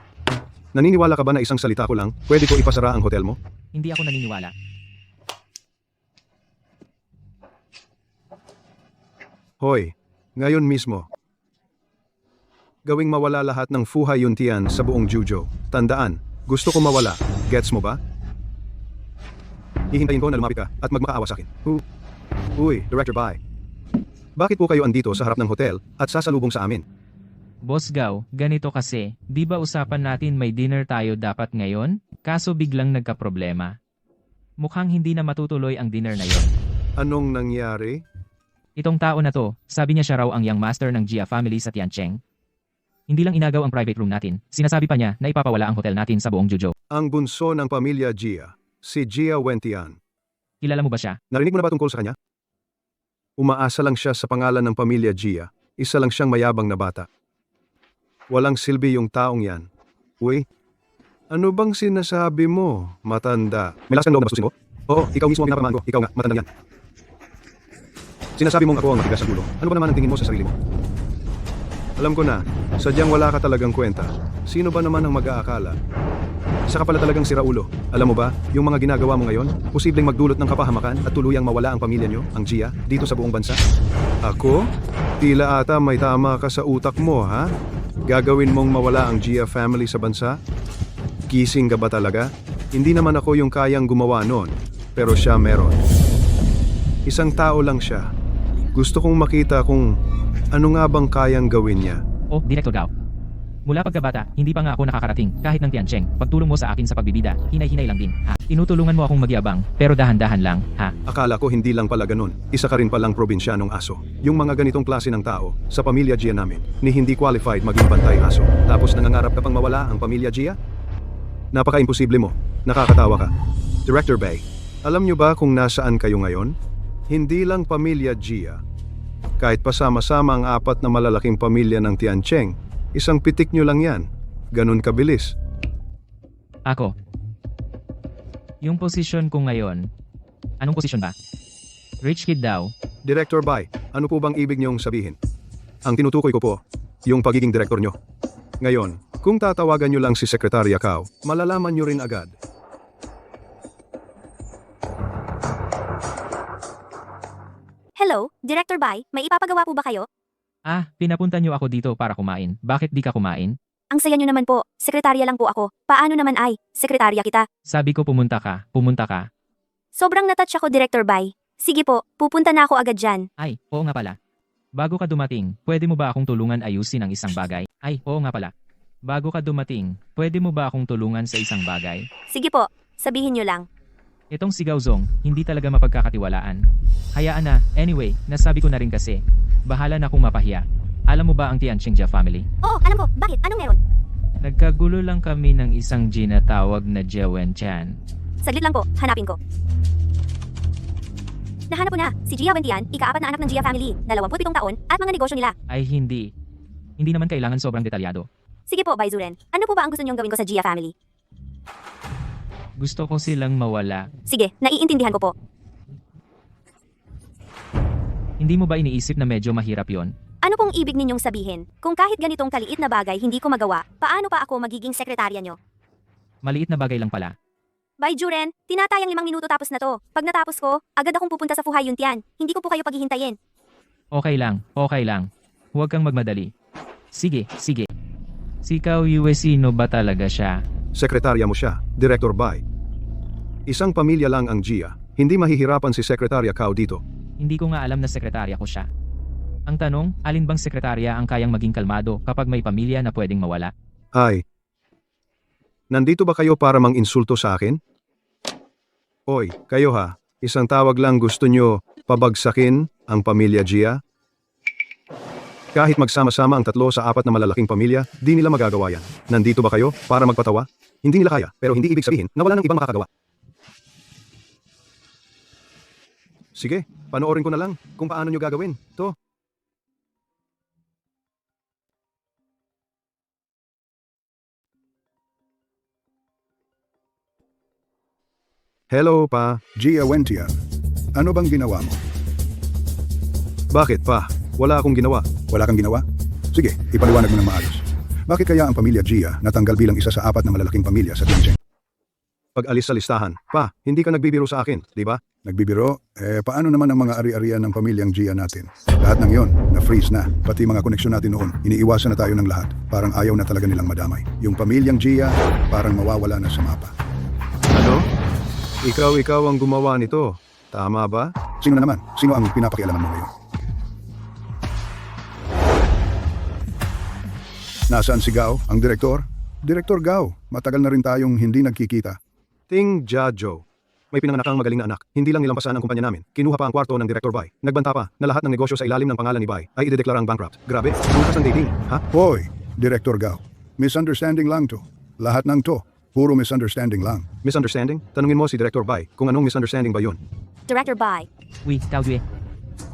Naniniwala ka ba na isang salita ko lang, pwede ko ipasara ang hotel mo? Hindi ako naniniwala. Hoy, ngayon mismo. Gawing mawala lahat ng Fuhai Yunqian sa buong Juzhou. Tandaan, gusto ko mawala. Gets mo ba? Hihintayin ko na lumapit ka at magmakaawa sa akin. Uy, Director Bai. Bakit po kayo andito sa harap ng hotel at sasalubong sa amin? Boss Gao, ganito kasi, di ba usapan natin may dinner tayo dapat ngayon? Kaso biglang nagkaproblema. Mukhang hindi na matutuloy ang dinner na yon. Anong nangyari? Itong tao na to, sabi niya siya raw ang young master ng Jia family sa Tiancheng. Hindi lang inagaw ang private room natin, sinasabi pa niya na ipapawala ang hotel natin sa buong Juzhou. Ang bunso ng pamilya Jia, si Jia Wentian. Kilala mo ba siya? Narinig mo na ba tungkol sa kanya? Umaasa lang siya sa pangalan ng pamilya Jia. Isa lang siyang mayabang na bata. Walang silbi yung taong yan. Uy, ano bang sinasabi mo, matanda? May lakas kang loob na bastusin mo? Oo, ikaw mismo ang pinapamaan ko. Ikaw nga, matanda yan. Sinasabi mong ako ang matigas sa ulo. Ano ba naman ang tingin mo sa sarili mo? Alam ko na, sadyang wala ka talagang kwenta. Sino ba naman ang mag-aakala? Isa ka pala talagang siraulo. Alam mo ba, yung mga ginagawa mo ngayon, posibleng magdulot ng kapahamakan at tuluyang mawala ang pamilya nyo, ang Jia, dito sa buong bansa. Ako? Tila ata may tama ka sa utak mo, ha? Gagawin mong mawala ang Jia family sa bansa? Gising ka ba talaga? Hindi naman ako yung kayang gumawa nun, pero siya meron. Isang tao lang siya. Gusto kong makita kung ano nga bang kayang gawin niya. Oh, Director Gao. Mula pagkabata, hindi pa nga ako nakakarating kahit ng Tiancheng. Pagtulong mo sa akin sa pagbibida, hinay-hinay lang din, ha? Tinutulungan mo akong magyabang, pero dahan-dahan lang, ha? Akala ko hindi lang pala ganun. Isa ka rin palang probinsyanong aso. Yung mga ganitong klase ng tao, sa pamilya Jia namin, ni hindi qualified maging bantay aso. Tapos nangangarap ka pang mawala ang pamilya Jia? Napaka-imposible mo. Nakakatawa ka. Director Bay, alam niyo ba kung nasaan kayo ngayon? Hindi lang pamilya Jia. Kahit pasama-sama ang apat na malalaking pamilya ng Tiancheng, isang pitik nyo lang yan. Ganun kabilis. Ako. Yung posisyon ko ngayon, anong posisyon ba? Rich kid daw. Director Bai, ano po bang ibig niyong sabihin? Ang tinutukoy ko po, yung pagiging direktor nyo. Ngayon, kung tatawagan nyo lang si Sekretarya Cao, malalaman nyo rin agad. Hello, Director Bai, may ipapagawa po ba kayo? Ah, pinapunta niyo ako dito para kumain. Bakit di ka kumain? Ang saya nyo naman po, sekretarya lang po ako. Paano naman ay, sekretarya kita? Sabi ko pumunta ka, pumunta ka. Sobrang natouch ako, Director Bai. Sige po, pupunta na ako agad dyan. Ay, oo nga pala. Bago ka dumating, pwede mo ba akong tulungan ayusin ang isang bagay? Ay, oo nga pala. Bago ka dumating, pwede mo ba akong tulungan sa isang bagay? Sige po, sabihin nyo lang. Itong si Gaozong, hindi talaga mapagkakatiwalaan. Hayaan na, anyway, nasabi ko na rin kasi. Bahala na kung mapahiya. Alam mo ba ang Tiancheng Jia family? Oo, alam ko. Bakit? Anong meron? Nagkagulo lang kami ng isang Gina tawag na Jia Wenchan. Saglit lang po, hanapin ko. Nahanap ko na, si Jia Wentian, ika-4 na anak ng Jia family, 27 taon, at mga negosyo nila. Ay hindi. Hindi naman kailangan sobrang detalyado. Sige po, Bai Zuren. Ano po ba ang gusto niyong gawin ko sa Jia family? Gusto ko silang mawala. Sige, naiintindihan ko po. Hindi mo ba iniisip na medyo mahirap yon? Ano pong ibig ninyong sabihin? Kung kahit ganitong kaliit na bagay hindi ko magawa, paano pa ako magiging sekretarya nyo? Maliit na bagay lang pala. Bai Juren, tinatayang 5 minuto tapos na to. Pag natapos ko, agad akong pupunta sa Fuhai Yuntian. Hindi ko po kayo paghihintayin. Okay lang, okay lang. Huwag kang magmadali. Sige, sige. Si Cao Yue sino ba talaga siya? Sekretarya mo siya, Director Bai. Isang pamilya lang ang Jia. Hindi mahihirapan si Sekretarya Cao dito. Hindi ko nga alam na sekretarya ko siya. Ang tanong, alin bang sekretarya ang kayang maging kalmado kapag may pamilya na pwedeng mawala? Ay. Nandito ba kayo para mang-insulto sa akin? Oy, kayo ha. Isang tawag lang gusto nyo pabagsakin ang pamilya Jia? Kahit magsama-sama ang 3 sa 4 na malalaking pamilya, di nila magagawa yan. Nandito ba kayo para magpatawa? Hindi nila kaya, pero hindi ibig sabihin na wala nang ibang makakagawa. Sige, panoorin ko na lang kung paano nyo gagawin to. Hello, pa. Jia Wentian, ano bang ginawa mo? Bakit, pa? Wala akong ginawa. Wala kang ginawa? Sige, ipaliwanag mo ng maayos. Bakit kaya ang pamilya Jia natanggal bilang isa sa 4 na malalaking pamilya sa Tiancheng? Pag-alis sa listahan. Pa, hindi ka nagbibiro sa akin, di ba? Nagbibiro? Paano naman ang mga ari-arian ng pamilyang Jia natin? Lahat ng yon, na-freeze na. Pati mga koneksyon natin noon, iniiwasan na tayo ng lahat. Parang ayaw na talaga nilang madamay. Yung pamilyang Jia, parang mawawala na sa mapa. Ano? Ikaw ang gumawa nito. Tama ba? Sino na naman? Sino ang pinapakialaman mo ngayon? Nasaan si Gao, ang direktor? Direktor Gao, matagal na rin tayong hindi nagkikita. Ting Jajo. May pinanganakang magaling na anak. Hindi lang nilampasan ang kumpanya namin. Kinuha pa ang kwarto ng Director Bai. Nagbanta pa na lahat ng negosyo sa ilalim ng pangalan ni Bai ay idedeklara ang bankrupt. Grabe, ang lakas ng dating, ha? Hoy, Direktor Gao. Misunderstanding lang to. Lahat ng to, puro misunderstanding lang. Misunderstanding? Tanungin mo si Director Bai kung anong misunderstanding ba yun. Director Bai. Uy, Kao Jue.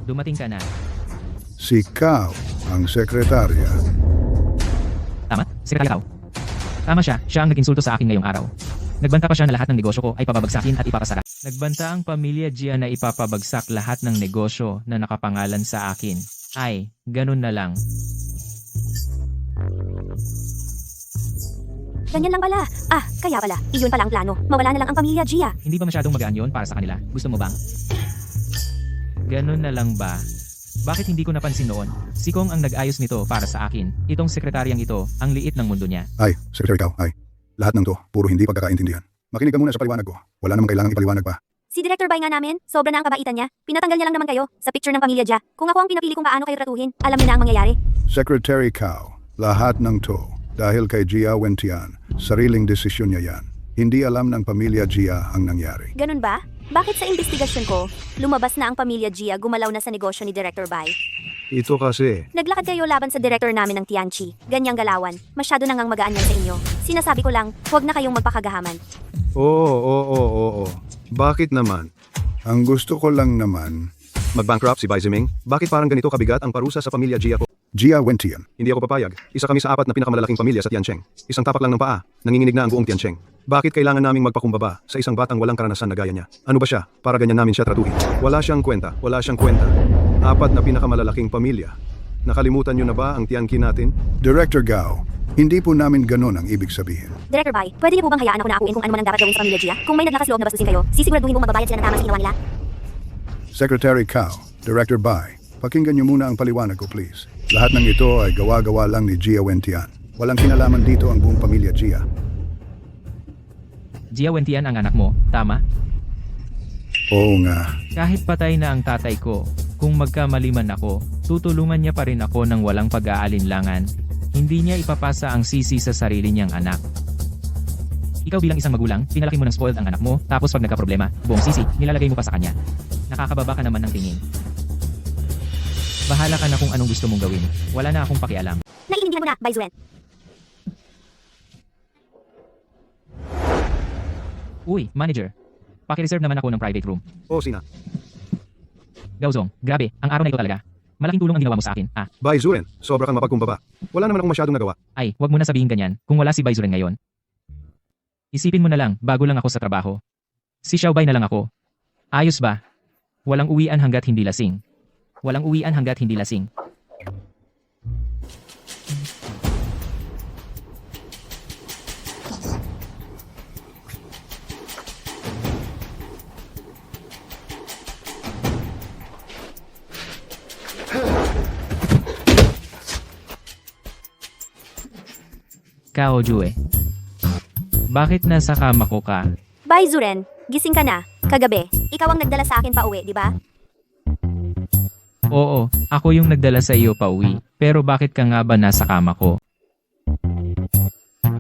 Dumating ka na. Si Kao, ang sekretarya. Tama? Sekretary Kao. Tama siya. Siya ang nag-insulto sa akin ngayong araw. Nagbanta pa siya na lahat ng negosyo ko ay papabagsakin at ipapasara. Nagbanta ang pamilya Gia na ipapabagsak lahat ng negosyo na nakapangalan sa akin. Ay, ganun na lang. Ganyan lang pala. Ah, kaya pala. Iyon pala ang plano. Mawala na lang ang pamilya Gia. Hindi ba masyadong magaan yun para sa kanila? Gusto mo bang? Ganun na lang ba? Bakit hindi ko napansin noon? Si Kong ang nag-ayos nito para sa akin. Itong sekretaryang ito, ang liit ng mundo niya. Ay, Secretary Gao, ay. Lahat ng to, puro hindi pagkakaintindihan. Makinig ka muna sa paliwanag ko. Wala namang kailangang ipaliwanag pa. Si Director Bai nga namin, sobra na ang kabaitan niya. Pinatanggal niya lang naman kayo sa picture ng pamilya Gia. Kung ako ang pinapili kung paano kayo tratuhin, alam niyo na ang mangyayari. Secretary Kao, lahat ng to, dahil kay Gia Wentian, sariling desisyon niya yan. Hindi alam ng pamilya Gia ang nangyari. Ganun ba? Bakit sa investigasyon ko, lumabas na ang pamilya Gia gumalaw na sa negosyo ni Director Bai? Ito kasi, Naglakad kayo laban sa director namin ng Tianchi. Ganyang galawan. Masyado nang ang magaan yan sa inyo. Sinasabi ko lang, huwag na kayong magpakagahaman. oo. Bakit naman? Ang gusto ko lang naman, Mag-bankrupt si Bai Ziming? Bakit parang ganito kabigat ang parusa sa pamilya Gia ko? Gia Wentian. Hindi ako papayag. Isa kami sa 4 na pinakamalalaking pamilya sa Tiancheng. Isang tapak lang ng paa, nanginginig na ang buong Tiancheng. Bakit kailangan naming magpakumbaba sa isang batang walang karanasan na gaya niya? Ano ba siya? Para ganyan namin siya tratuhin. Wala siyang kwenta. 4 na pinakamalalaking pamilya. Nakalimutan niyo na ba ang Tianqi natin? Director Gao, hindi po namin ganun ang ibig sabihin. Director Bai, pwede niyo po bang hayaan ako na akuin kung ano man ang dapat gawin sa pamilya Gia? Kung may naglakas loob na bastusin kayo, sisiguraduhin mong magbabayad sila ng tama sa ginawa nila. Secretary Kao, Director Bai, pakinggan niyo muna ang paliwanag ko please. Lahat ng ito ay gawa-gawa lang ni Gia Wentian. Walang kinalaman dito ang buong pamilya Gia. Gia Wentian ang anak mo, tama? Oo nga. Kahit patay na ang tatay ko, kung magkamali man ako, tutulungan niya pa rin ako ng walang pag-aalinlangan. Hindi niya ipapasa ang sisi sa sarili niyang anak. Ikaw bilang isang magulang, pinalaki mo ng spoiled ang anak mo, tapos pag nagka-problema, buong sisi, nilalagay mo pa sa kanya. Nakakababa ka naman ng tingin. Bahala ka na kung anong gusto mong gawin. Wala na akong pakialam. Naiintindihan mo na, Bai Zuen. Uy, manager. Paki-reserve naman ako ng private room. O sina? Gaozong, grabe, ang araw na ito talaga. Malaking tulong ang ginawa mo sa akin. Bai Zuren, sobra kang mapagkumbaba. Wala naman akong masyadong nagawa. Ay, wag mo na sabihin ganyan, kung wala si Baizuren ngayon. Isipin mo na lang, bago lang ako sa trabaho. Si Xiaobay na lang ako. Ayos ba? Walang uwian hanggat hindi lasing. Walang uwian hanggat hindi lasing. Kao Jue. Bakit nasa kama ko ka? Bai Zuren, gising ka na. Kagabi, ikaw ang nagdala sa akin pa uwi, di ba? Oo, ako yung nagdala sa iyo pa uwi. Pero bakit ka nga ba nasa kama ko?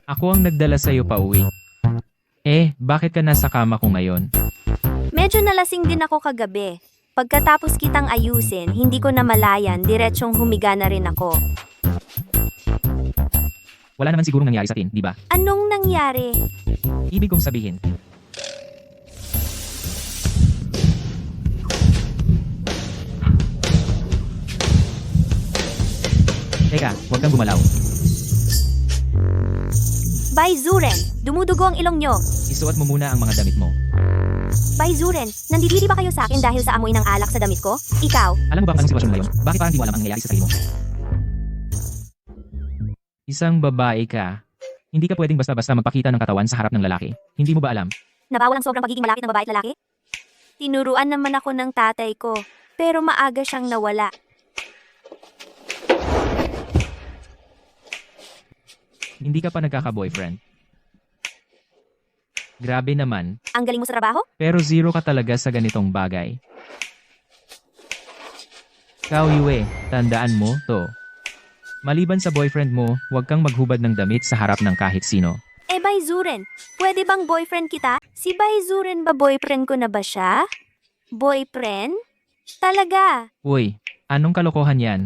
Ako ang nagdala sa iyo pa uwi. Eh, bakit ka nasa kama ko ngayon? Medyo nalasing din ako kagabi. Pagkatapos kitang ayusin, hindi ko na malayan, diretsyong humiga na rin ako. Wala naman sigurong nangyari sa atin, di ba? Anong nangyari? Ibig kong sabihin. Teka, huwag kang gumalaw. Bai Zuren, dumudugo ang ilong nyo. Isuot mo muna ang mga damit mo. Bai Zuren, nandidiri ba kayo sa akin dahil sa amoy ng alak sa damit ko? Ikaw, Alam mo ba kung anong sitwasyon mo ngayon? Bakit parang di mo alam ang nangyayari sa sarili mo? Isang babae ka. Hindi ka pwedeng basta-basta magpakita ng katawan sa harap ng lalaki. Hindi mo ba alam? nabawal ang sobrang pagiging malapit ng babae at lalaki? Tinuruan naman ako ng tatay ko, pero maaga siyang nawala. Hindi ka pa nagkaka-boyfriend. Grabe naman. Ang galing mo sa trabaho? Pero zero ka talaga sa ganitong bagay. Kao Yue, tandaan mo to. Maliban sa boyfriend mo, huwag kang maghubad ng damit sa harap ng kahit sino. Bayzuren, pwede bang boyfriend kita? Si Bayzuren ba boyfriend ko na ba siya? Boyfriend? Talaga? Uy, anong kalokohan yan?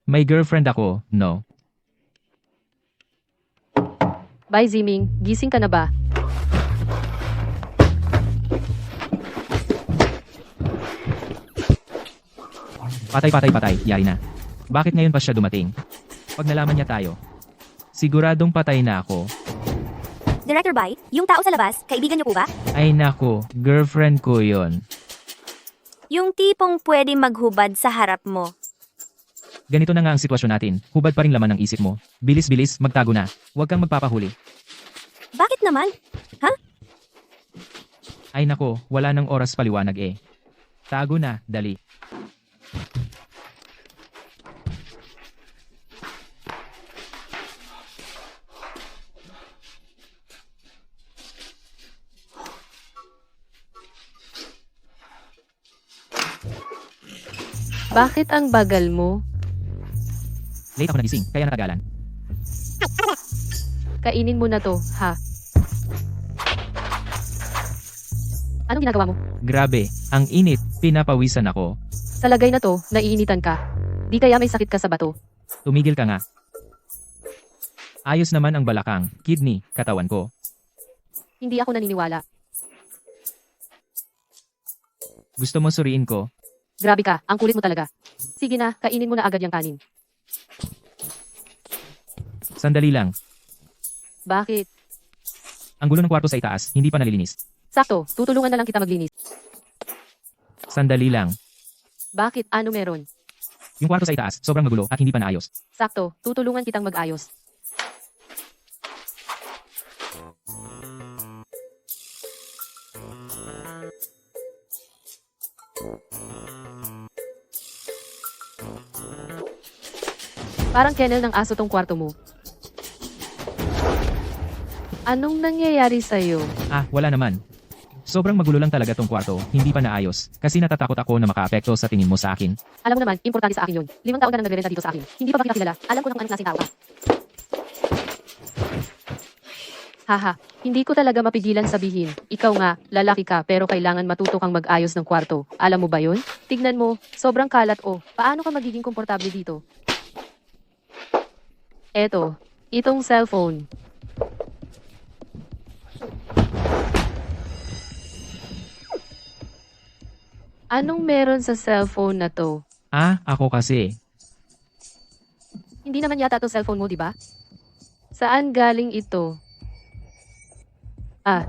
May girlfriend ako, no? Bye, Ziming. Gising ka na ba? Patay, yari na. Bakit ngayon pa siya dumating? Pag nalaman niya tayo, siguradong patay na ako. Director Bai, yung tao sa labas, kaibigan niyo po ba? Ay nako, girlfriend ko yon. Yung tipong pwede maghubad sa harap mo. Ganito na nga ang sitwasyon natin. Hubad pa rin laman ng isip mo. Bilis, magtago na. Huwag kang magpapahuli. Bakit naman? Ay nako, wala nang oras paliwanag eh. Tago na, dali. Bakit ang bagal mo? Late ako nagising, kaya natagalan. Kainin mo na to, ha? Anong ginagawa mo? Grabe, ang init, pinapawisan ako. Sa lagay na to, naiinitan ka. Di kaya may sakit ka sa bato. Tumigil ka nga. Ayos naman ang balakang, kidney, katawan ko. Hindi ako naniniwala. Gusto mo suriin ko? Grabe ka, ang kulit mo talaga. Sige na, kainin mo na agad yung kanin. Sandali lang. Bakit? Ang gulo ng kwarto sa itaas, hindi pa nalilinis. Sakto, tutulungan na lang kita maglinis. Sandali lang. Bakit? Ano meron? Yung kwarto sa itaas, sobrang magulo at hindi pa naayos. Sakto, tutulungan kitang mag-ayos. Parang kennel ng aso tong kwarto mo. Anong nangyayari sa'yo? Ah, wala naman. Sobrang magulo lang talaga tong kwarto, hindi pa naayos. Kasi natatakot ako na makaapekto sa tingin mo sa akin. Alam mo naman, importante sa akin yun. 5 taon ka nang nagrerenta dito sa akin. Hindi pa ba kita kilala? Alam ko na kung anong klaseng tao ka. Haha, hindi ko talaga mapigilan sabihin. Ikaw nga, lalaki ka pero kailangan matuto kang mag-ayos ng kwarto. Alam mo ba yun? Tignan mo, sobrang kalat oh. Paano ka magiging komportable dito? Eto, itong cellphone. Anong meron sa cellphone na to? Ah, ako kasi. Hindi naman yata to cellphone mo, di ba? Saan galing ito? Ah.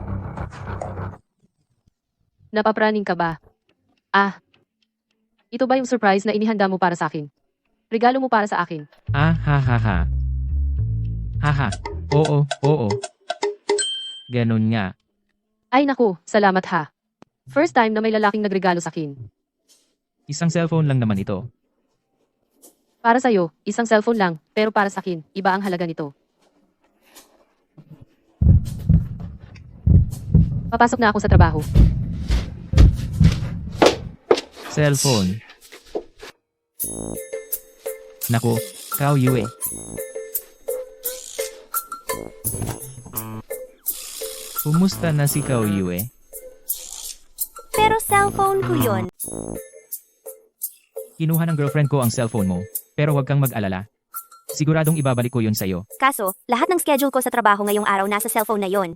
Napapraning ka ba? Ah. Ito ba yung surprise na inihanda mo para sa akin? Regalo mo para sa akin? Ah, ha ha ha. Haha. Oo. Ganun nga. Ay naku, salamat ha. First time na may lalaking nagregalo sa akin. Isang cellphone lang naman ito. Para sa'yo, isang cellphone lang, pero para sa akin, iba ang halaga nito. Papasok na ako sa trabaho. Cellphone. Naku, Kao Yue. Kumusta na si Kao Yue? Pero cellphone ko yun. Kinuha ng girlfriend ko ang cellphone mo, pero huwag kang mag-alala. Siguradong ibabalik ko yun sa'yo. Kaso, lahat ng schedule ko sa trabaho ngayong araw nasa cellphone na yon.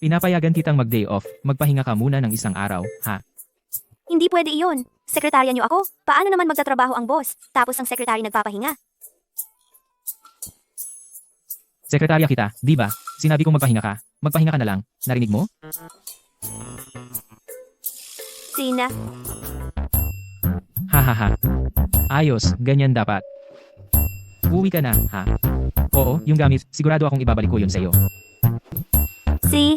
Pinapayagan kitang mag-day off, magpahinga ka muna ng isang araw, ha? Hindi pwede iyon. Sekretarya niyo ako. Paano naman magtatrabaho ang boss? Tapos ang sekretary nagpapahinga. Sekretarya kita, di ba? Sinabi kong magpahinga ka. Magpahinga ka na lang. Narinig mo? Sina? Hahaha. Ayos, ganyan dapat. Uwi ka na, ha? Oo, yung gamit, sigurado akong ibabalik ko yun sa'yo. Si?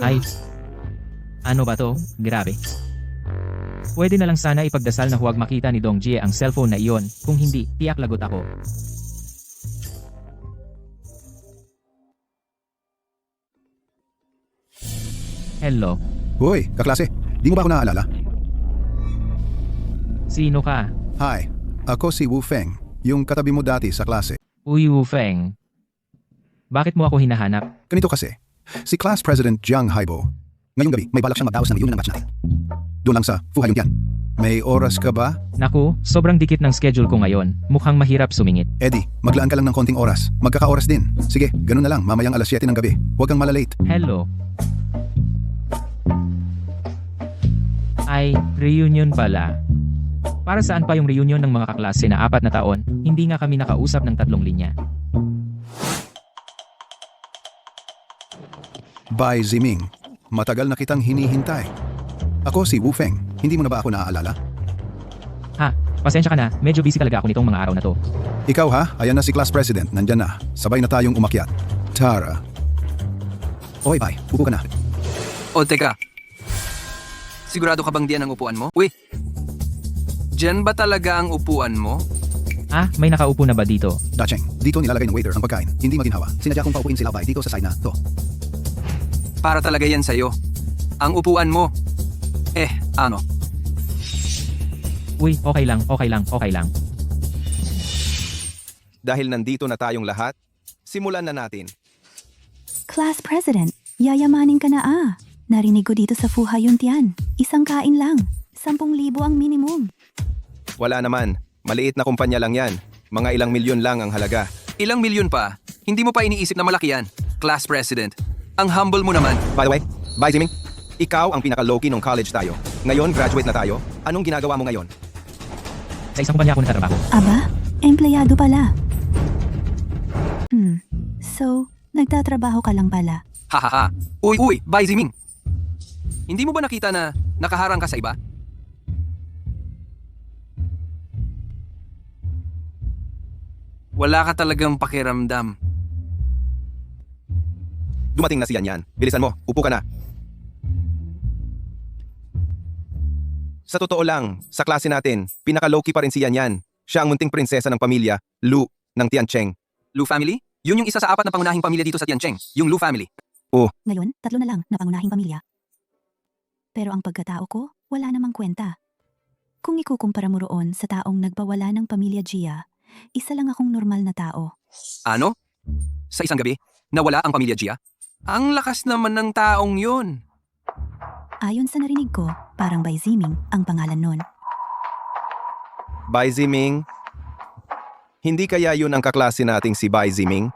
Ay, ano ba to? Grabe. Pwede na lang sana ipagdasal na huwag makita ni Dong Jie ang cellphone na iyon. Kung hindi, tiyak lagot ako. Hello. Hoy, kaklase, di mo ba ako naaalala? Sino ka? Hi, ako si Wu Feng, yung katabi mo dati sa klase. Uy, Wu Feng. Bakit mo ako hinahanap? Ganito kasi, si Class President Jiang Haibo, ngayong gabi may balak siyang magdaos ng reunion ng batch natin. Doon lang sa Fuhayong Tian. May oras ka ba? Naku, sobrang dikit ng schedule ko ngayon. Mukhang mahirap sumingit. Eddie, maglaan ka lang ng konting oras. Magkaka-oras din. Sige, ganun na lang, mamayang alas 7 ng gabi. Huwag kang malalate. Hello. Ay, reunion pala. Para saan pa yung reunion ng mga kaklase na 4 na taon? Hindi nga kami nakausap ng 3 linya. Bai Ziming, matagal na kitang hinihintay. Ako si Wu Feng, hindi mo na ba ako naaalala? Ha, pasensya ka na. Medyo busy talaga ako nitong mga araw na to. Ikaw ha, ayan na si Class President, nandyan na. Sabay na tayong umakyat. Tara. Oy, Bai, upo ka na. O teka, sigurado ka bang diyan ang upuan mo? Uy, diyan ba talaga ang upuan mo? Ah, may nakaupo na ba dito? Dacheng, dito nilalagay ng waiter ang pagkain, hindi maginhawa. Sinadya kong paupuin sila Bai dito sa side na to. Para talaga yan sa'yo. Ang upuan mo. Ano? Uy, okay lang, okay lang, okay lang. Dahil nandito na tayong lahat, simulan na natin. Class President, yayamanin ka na Narinig ko dito sa Fuhayong Tian. Isang kain lang. 10,000 ang minimum. Wala naman. Maliit na kumpanya lang yan. Mga ilang milyon lang ang halaga. Ilang milyon pa? Hindi mo pa iniisip na malaki yan. Class President. Ang humble mo naman. By the way, Bai Ziming, ikaw ang pinaka-low-key nung college tayo. Ngayon, graduate na tayo. Anong ginagawa mo ngayon? Sa isang kumpanya ako nagtatrabaho. Aba, empleyado pala. So, nagtatrabaho ka lang pala. Hahaha. Uy, Bai Ziming. Hindi mo ba nakita na nakaharang ka sa iba? Wala ka talagang pakiramdam. Dumating na si Yan. Bilisan mo, upo ka na. Sa totoo lang, sa klase natin, pinaka-low-key pa rin si Yan. Siya ang munting prinsesa ng pamilya, Lu, ng Tiancheng. Lu family? Yun yung isa sa 4 na pangunahing pamilya dito sa Tiancheng, yung Lu family. Ngayon, 3 na lang na pangunahing pamilya. Pero ang pagkatao ko, wala namang kwenta. Kung ikukumpara mo roon sa taong nagbawala ng pamilya Gia, isa lang akong normal na tao. Ano? Sa isang gabi, nawala ang pamilya Gia? Ang lakas naman ng taong yun. Ayon sa narinig ko, parang Bai Ziming ang pangalan nun. Bai Ziming? Hindi kaya yun ang kaklase nating si Bai Ziming?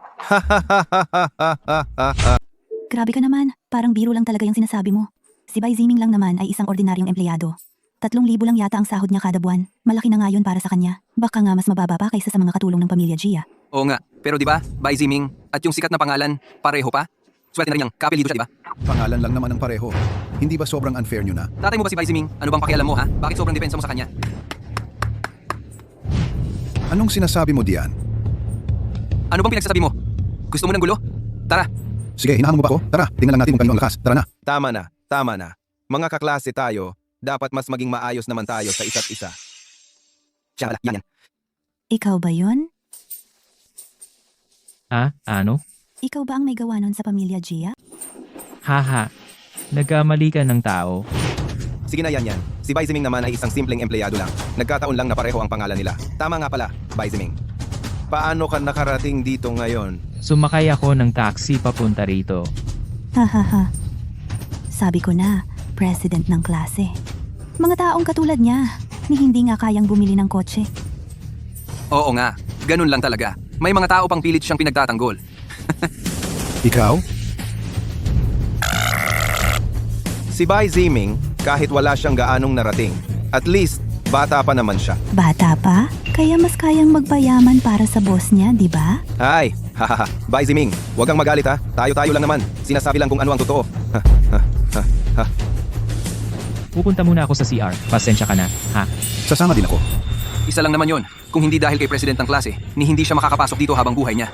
Grabe ka naman, parang biro lang talaga yung sinasabi mo. Si Bai Ziming lang naman ay isang ordinaryong empleyado. 3,000 lang yata ang sahod niya kada buwan. Malaki na nga yun para sa kanya. Baka nga mas mababa pa kaysa sa mga katulong ng pamilya Gia. Oo nga, pero di ba, Bai Ziming at yung sikat na pangalan, pareho pa? Swerte na rin niyang kapilido siya, di ba? Pangalan lang naman ang pareho. Hindi ba sobrang unfair nyo na? Tatay mo ba si Bai Ziming? Ano bang pakialam mo ha? Bakit sobrang depensa mo sa kanya? Anong sinasabi mo diyan? Ano bang pinagsasabi mo? Gusto mo ng gulo? Tara. Sige, hinahamon mo ba ako? Tara, tingnan lang natin kung kanino ang lakas. Tara na. Tama na. Mga kaklase tayo, dapat mas maging maayos naman tayo sa isa't isa. Siya, yan. Ikaw ba yun? Ah, ano? Ikaw ba ang may gawa nun sa pamilya Gia? Haha. Nagkamali ka ng tao. Sige na yan. Si Bai Ziming naman ay isang simpleng empleyado lang. Nagkataon lang na pareho ang pangalan nila. Tama nga pala, Bai Ziming. Paano ka nakarating dito ngayon? Sumakay ako ng taxi papunta rito. Hahaha. Sabi ko na, president ng klase. Mga taong katulad niya, ni hindi nga kayang bumili ng kotse. Oo nga, ganun lang talaga. May mga tao pang pilit siyang pinagtatanggol. Ikaw? Si Bai Ziming, kahit wala siyang gaanong narating, at least, bata pa naman siya. Bata pa? Kaya mas kayang magpayaman para sa boss niya, di ba? Ay, hahaha, Bai Ziming, huwag kang magalit ha. Tayo-tayo lang naman. Sinasabi lang kung ano ang totoo. Pupunta muna ako sa CR. Pasensya ka na, ha? Sasama din ako. Isa lang naman yon. Kung hindi dahil kay president ng klase, ni hindi siya makakapasok dito habang buhay niya.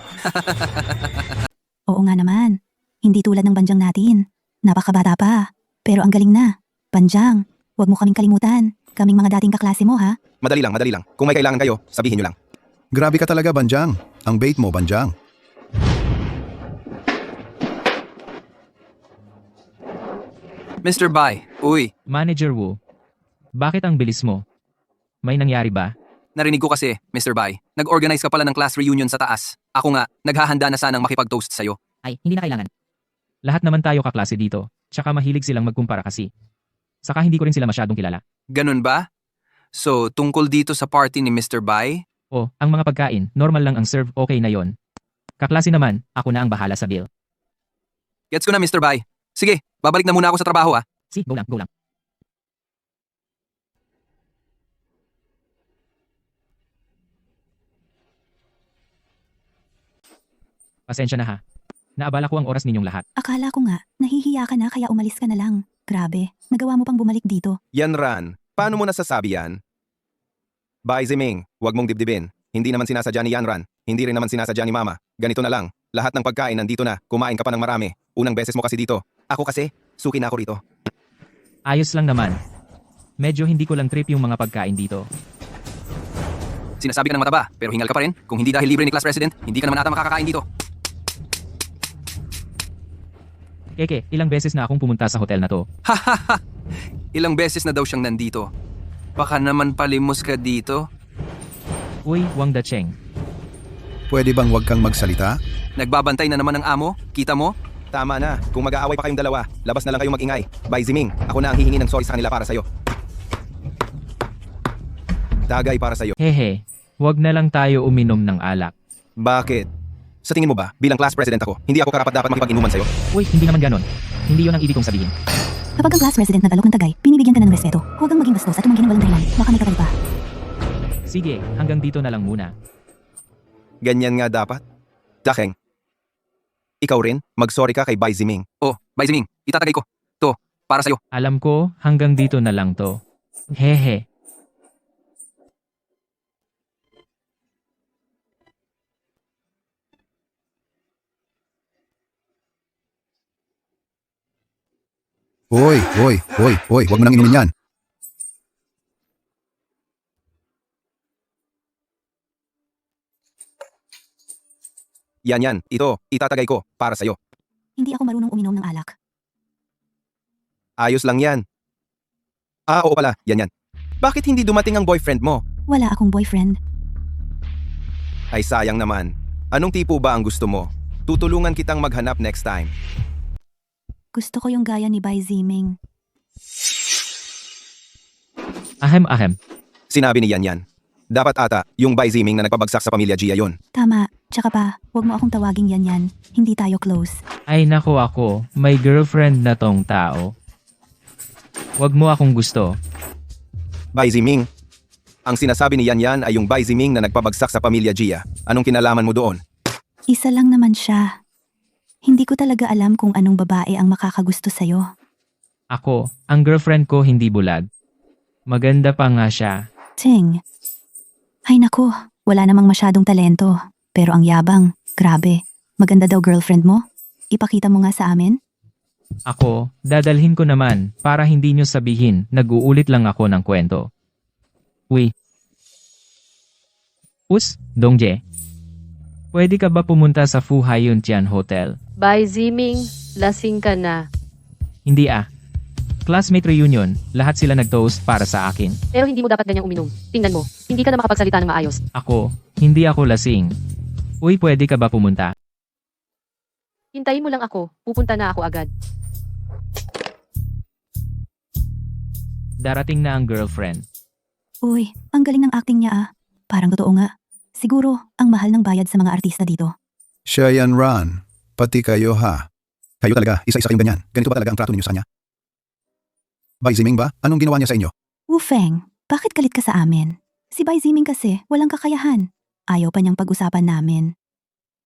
Oo nga naman. Hindi tulad ng banjang natin. Napakabata pa. Pero ang galing na. Banjang, huwag mo kaming kalimutan. Kaming mga dating kaklase mo, ha? Madali lang. Kung may kailangan kayo, sabihin nyo lang. Grabe ka talaga, Banjang. Ang bait mo, Banjang. Mr. Bai, uy, Manager Wu, bakit ang bilis mo? May nangyari ba? narinig ko kasi, Mr. Bai, nag-organize ka pala ng class reunion sa taas. Ako nga, naghahanda na sanang makipag-toast sa'yo. Ay, hindi na kailangan. Lahat naman tayo kaklase dito, tsaka mahilig silang magkumpara kasi. Saka hindi ko rin sila masyadong kilala. Ganun ba? So, tungkol dito sa party ni Mr. Bai? O, ang mga pagkain, normal lang ang serve, okay na yon. Kaklase naman, ako na ang bahala sa bill. Gets ko na, Mr. Bai. Sige, babalik na muna ako sa trabaho ah. Si, go lang, go lang. Pasensya na ha. Naabala ko ang oras ninyong lahat. Akala ko nga, nahihiya ka na kaya umalis ka na lang. Grabe, nagawa mo pang bumalik dito. Yan Ran, paano mo nasasabi yan? Bai Ziming, huwag mong dibdibin. Hindi naman sinasadya ni Yan Ran. Hindi rin naman sinasadya ni Mama. Ganito na lang. Lahat ng pagkain nandito na. Kumain ka pa ng marami. Unang beses mo kasi dito. Ako kasi, suki na ako rito. Ayos lang naman. Medyo hindi ko lang trip yung mga pagkain dito. Sinasabi ka ng mataba, pero hingal ka pa rin. Kung hindi dahil libre ni class president, hindi ka naman ata makakakain dito. Keke, ilang beses na akong pumunta sa hotel na to. Hahaha! Ilang beses na daw siyang nandito. Baka naman palimos ka dito. Uy, Wang Dacheng. Pwede bang wag kang magsalita? Nagbabantay na naman ang amo, kita mo? Tama na. Kung mag-aaway pa kayong dalawa, labas na lang kayong mag-ingay. Bai Ziming, ako na ang hihingi ng sorry sa kanila para sa'yo. Tagay para sa'yo. Hehe, wag na lang tayo uminom ng alak. Bakit? Sa tingin mo ba, bilang class president ako, hindi ako karapat-dapat makipag-inuman sa'yo? Uy, hindi naman ganon. Hindi yon ang ibig kong sabihin. Kapag ang class president nag-alok ng tagay, pinibigyan ka na ng respeto. Huwag kang maging bastos at tumanggi ng walang dahilan. Baka may kakaiba. Sige, hanggang dito na lang muna. Ganyan nga dapat? Dakeng. Ikaw rin, mag-sorry ka kay Bai Ziming. Oh, Bai Ziming, itatagay ko. To, para sa'yo. Alam ko, hanggang dito na lang to. Hehe. Hoy, wag mo nang inumin yan. Yan, ito, itatagay ko, para sa'yo. Hindi ako marunong uminom ng alak. Ayos lang yan. Oo pala, yan. Bakit hindi dumating ang boyfriend mo? Wala akong boyfriend. Ay sayang naman. Anong tipo ba ang gusto mo? Tutulungan kitang maghanap next time. Gusto ko yung gaya ni Bai Ziming. Ahem. Sinabi ni Yan. Dapat ata, yung Bai Ziming na nagpabagsak sa pamilya Gia yun. Tama, tsaka pa, huwag mo akong tawaging yan. Hindi tayo close. Ay nako ako, may girlfriend na tong tao. Wag mo akong gusto. Bai Ziming. Ang sinasabi ni Yan ay yung Bai Ziming na nagpabagsak sa pamilya Gia. Anong kinalaman mo doon? Isa lang naman siya. Hindi ko talaga alam kung anong babae ang makakagusto sa'yo. Ako, ang girlfriend ko hindi bulag. Maganda pa nga siya. Ting. Ay naku, wala namang masyadong talento. Pero ang yabang, grabe. Maganda daw girlfriend mo? Ipakita mo nga sa amin? Ako, dadalhin ko naman para hindi nyo sabihin nag-uulit lang ako ng kwento. Uy. Dongje. Pwede ka ba pumunta sa Fu Haiyun Tian Hotel? Bai Ziming, lasing ka na. Hindi ah. Classmate reunion, lahat sila nag-toast para sa akin. Pero hindi mo dapat ganyang uminom. Tingnan mo, hindi ka na makapagsalita ng maayos. Ako, hindi ako lasing. Uy, pwede ka ba pumunta? Hintayin mo lang ako, pupunta na ako agad. Darating na ang girlfriend. Uy, ang galing ng acting niya ah. Parang totoo nga. Siguro, ang mahal ng bayad sa mga artista dito. Siya yan, Ran. Pati kayo ha. Kayo talaga, isa-isa kayong ganyan. Ganito ba talaga ang trato ninyo sa kanya? Bai Ziming ba? Anong ginawa niya sa inyo? Wu Feng, bakit galit ka sa amin? Si Bai Ziming kasi, walang kakayahan. Ayaw pa niyang pag-usapan namin.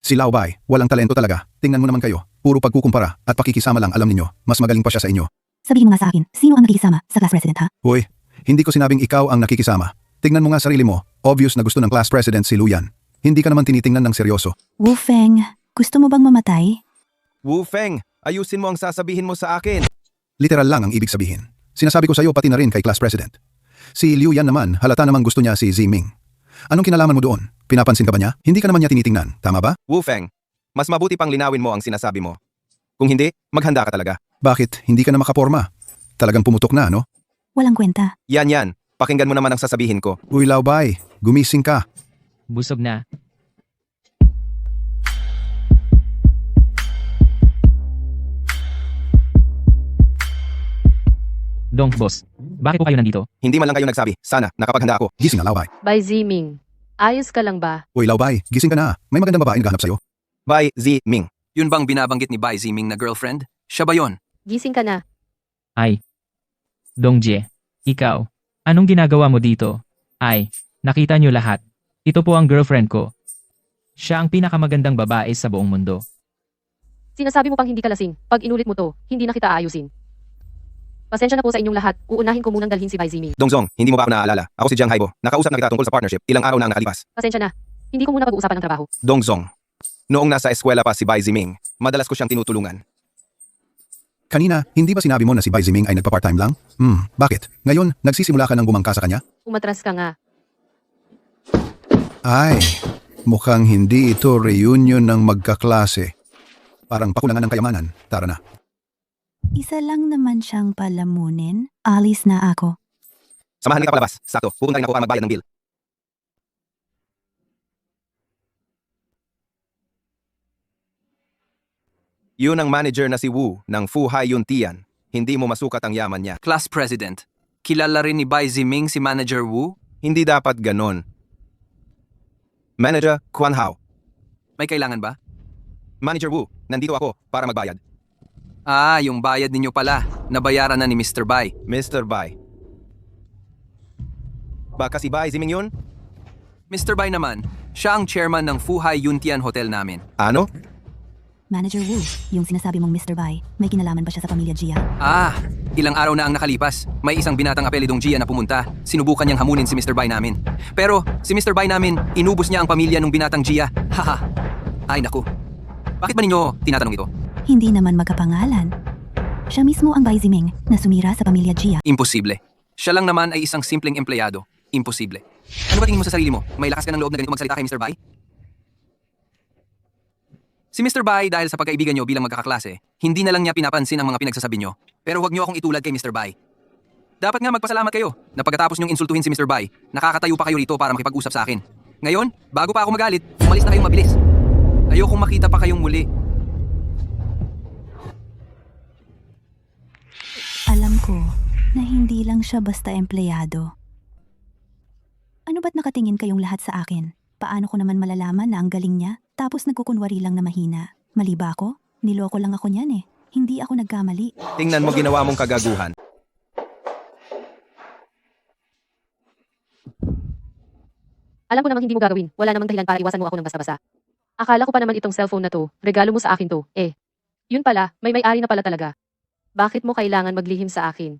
Si Lao Bai, walang talento talaga. Tingnan mo naman kayo. Puro pagkukumpara at pakikisama lang alam ninyo. Mas magaling pa siya sa inyo. Sabihin mo nga sa akin, sino ang nakikisama sa class president ha? Hoy, hindi ko sinabing ikaw ang nakikisama. Tingnan mo nga sarili mo. Obvious na gusto ng class president si Luyan. Hindi ka naman tinitingnan ng seryoso. Wu Feng, gusto mo bang mamatay? Wu Feng, ayusin mo ang sasabihin mo sa akin. Literal lang ang ibig sabihin. Sinasabi ko sa'yo pati na rin kay class president. Si Liu Yan naman, halata namang gusto niya si Ziming. Anong kinalaman mo doon? Pinapansin ka ba niya? Hindi ka naman niya tinitingnan, tama ba? Wu Feng, mas mabuti pang linawin mo ang sinasabi mo. Kung hindi, maghanda ka talaga. Bakit? Hindi ka na makaporma. talagang pumutok na, no? Walang kwenta. Yan. Pakinggan mo naman ang sasabihin ko. Uy, Laubay, gumising ka. Busog na. Dong, boss. Bakit po kayo nandito? Hindi man lang kayo nagsabi. Sana, nakapaghanda ako. Gising na, Laubay. By Ziming. Ayos ka lang ba? Uy, Laubay, gising ka na. May magandang babae naghahanap sa'yo. Bye, Z. Ming. Yun bang binabanggit ni Bai Ziming na girlfriend? Siya ba yon? Gising ka na. Ay. Dongjie, ikaw. Anong ginagawa mo dito? Ay, nakita niyo lahat. Ito po ang girlfriend ko. Siya ang pinakamagandang babae sa buong mundo. Sinasabi mo pang hindi ka lasing. Pag inulit mo to, hindi na kita aayusin. Pasensya na po sa inyong lahat. Uunahin ko munang dalhin si Bai Ziming. Dongzong, hindi mo ba ako naaalala? Ako si Jiang Haibo. Nakausap na kita tungkol sa partnership. Ilang araw na ang nakalipas. Pasensya na. Hindi ko muna pag-uusapan ng trabaho. Dongzong. Noong nasa eskwela pa si Bai Ziming, madalas ko siyang tinutulungan. Kanina, hindi ba sinabi mo na si Bai Ziming ay nagpa-part-time lang? Bakit? Ngayon, nagsisimula ka ng bumangka sa kanya? Umatras ka nga. Ay, mukhang hindi ito reunion ng magkaklase. Parang pakulangan ng kayamanan. Tara na. Isa lang naman siyang palamunin. Alis na ako. Samahan kita palabas. Sakto, pupunta rin ako para magbayad ng bill. Yun ang manager na si Wu ng Fu Hai Yun Tian. Hindi mo masukat ang yaman niya. Class president. Kilala rin ni Bai Ziming si Manager Wu? Hindi dapat ganon. Manager Quan Hao. May kailangan ba? Manager Wu, nandito ako para magbayad. Ah, yung bayad ninyo pala. Nabayaran na ni Mr. Bai. Mr. Bai. Baka si Bai Ziming yun? Mr. Bai naman, siya ang chairman ng Fu Hai Yuntian Hotel namin. Ano? Manager Wu, yung sinasabi mong Mr. Bai, may kinalaman ba siya sa pamilya Jia? Ah, ilang araw na ang nakalipas. May isang binatang apelidong Gia na pumunta. Sinubukan niyang hamunin si Mr. Bai namin. Pero si Mr. Bai namin, inubos niya ang pamilya ng binatang Gia. Haha. Ay naku. Bakit ba ninyo tinatanong ito? Hindi naman magkapangalan. Siya mismo ang Bai Ziming na sumira sa pamilya Jia. Imposible. Siya lang naman ay isang simpleng empleyado. Imposible. Ano ba tingin mo sa sarili mo? May lakas ka ng loob na ganito magsalita kay Mr. Bai? Si Mr. Bai, dahil sa pagkaibigan nyo bilang magkakaklase, hindi na lang niya pinapansin ang mga pinagsasabi nyo. Pero huwag nyo akong itulad kay Mr. Bai. Dapat nga magpasalamat kayo na pagkatapos nyong insultuhin si Mr. Bai, nakakatayo pa kayo rito para makipag-usap sa akin. Ngayon, bago pa ako magalit, umalis na kayong mabilis. Ayokong makita pa kayong muli. Alam ko na hindi lang siya basta empleyado. Ano ba't nakatingin kayong lahat sa akin? Paano ko naman malalaman na ang galing niya? Tapos nagkukunwari lang na mahina. Mali ba ako? Niloko lang ako niyan eh. Hindi ako nagkamali. Tingnan mo ginawa mong kagaguhan. Alam ko namang hindi mo gagawin. Wala namang dahilan para iwasan mo ako ng basta-basta. Akala ko pa naman itong cellphone na to, regalo mo sa akin to. Yun pala, may may-ari na pala talaga. Bakit mo kailangan maglihim sa akin?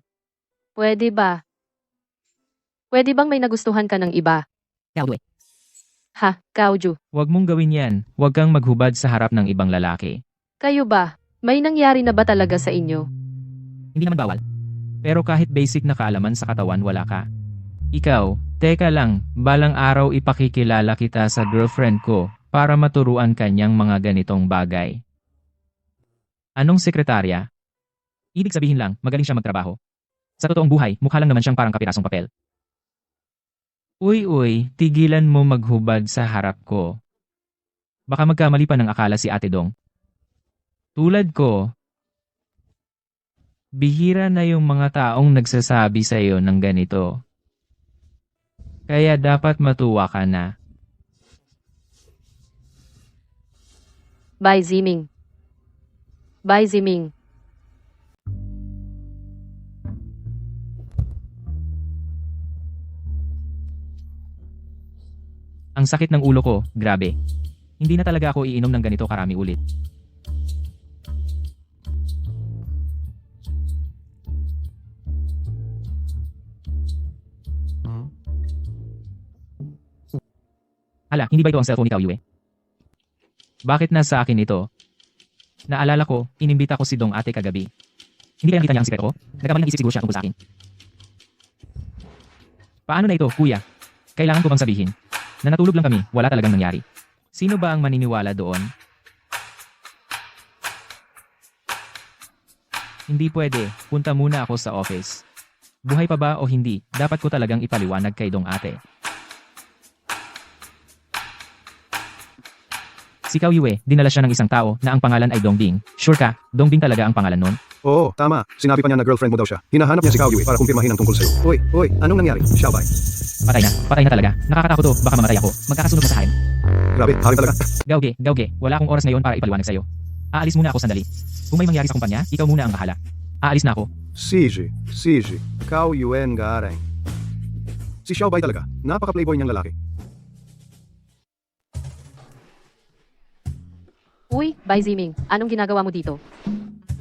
Pwede ba? Pwede bang may nagustuhan ka ng iba? Gaudwe. Ha, Kaoju. Huwag mong gawin yan. Huwag kang maghubad sa harap ng ibang lalaki. Kayo ba? May nangyari na ba talaga sa inyo? Hindi naman bawal. Pero kahit basic na kaalaman sa katawan wala ka. Ikaw, teka lang, balang araw ipakikilala kita sa girlfriend ko para maturuan kanyang mga ganitong bagay. Anong sekretarya? Ibig sabihin lang, magaling siya magtrabaho. Sa totoong buhay, mukha lang naman siyang parang kapirasong papel. Uy, tigilan mo maghubad sa harap ko. Baka magkamali pa ng akala si Ate Dong. Tulad ko, bihira na yung mga taong nagsasabi sa iyo ng ganito. Kaya dapat matuwa ka na. Bai Ziming. Bai Ziming. Ang sakit ng ulo ko, grabe. Hindi na talaga ako iinom ng ganito karami ulit. Hala, hindi ba ito ang cellphone ni Taoyue? Bakit nasa akin ito? Naalala ko, inimbita ko si Dong ate kagabi. Hindi kaya nakita niya ang sikreto ko? Nagkamali ng isip siguro siya tungkol sa akin. Paano na ito, kuya? Kailangan ko bang sabihin? Na natulog lang kami, wala talagang nangyari. Sino ba ang maniniwala doon? Hindi pwede, punta muna ako sa office. Buhay pa ba o hindi, dapat ko talagang ipaliwanag kay Dong ate. Si Cao Yue, dinala siya ng isang tao na ang pangalan ay Dongbing. Sure ka, Dongbing talaga ang pangalan nun? Oo, tama. Sinabi pa niya na girlfriend mo daw siya. Hinahanap niya si Cao Yue para kumpirmahin ang tungkol sa'yo. Uy, anong nangyari? Xiaobai. Patay na talaga. Nakakatakot to, baka mamatay ako. Magkakasunod na sa akin. Grabe, hari talaga. Gauge, wala akong oras ngayon para ipaliwanag sa'yo. Aalis muna ako sandali. Kung may mangyari sa kumpanya, ikaw muna ang bahala. Aalis na ako. Siji, Cao Yuen Gareng. Si Xiaobai talaga. Napaka-playboy niyang lalaki. Uy, Bai Ziming, anong ginagawa mo dito?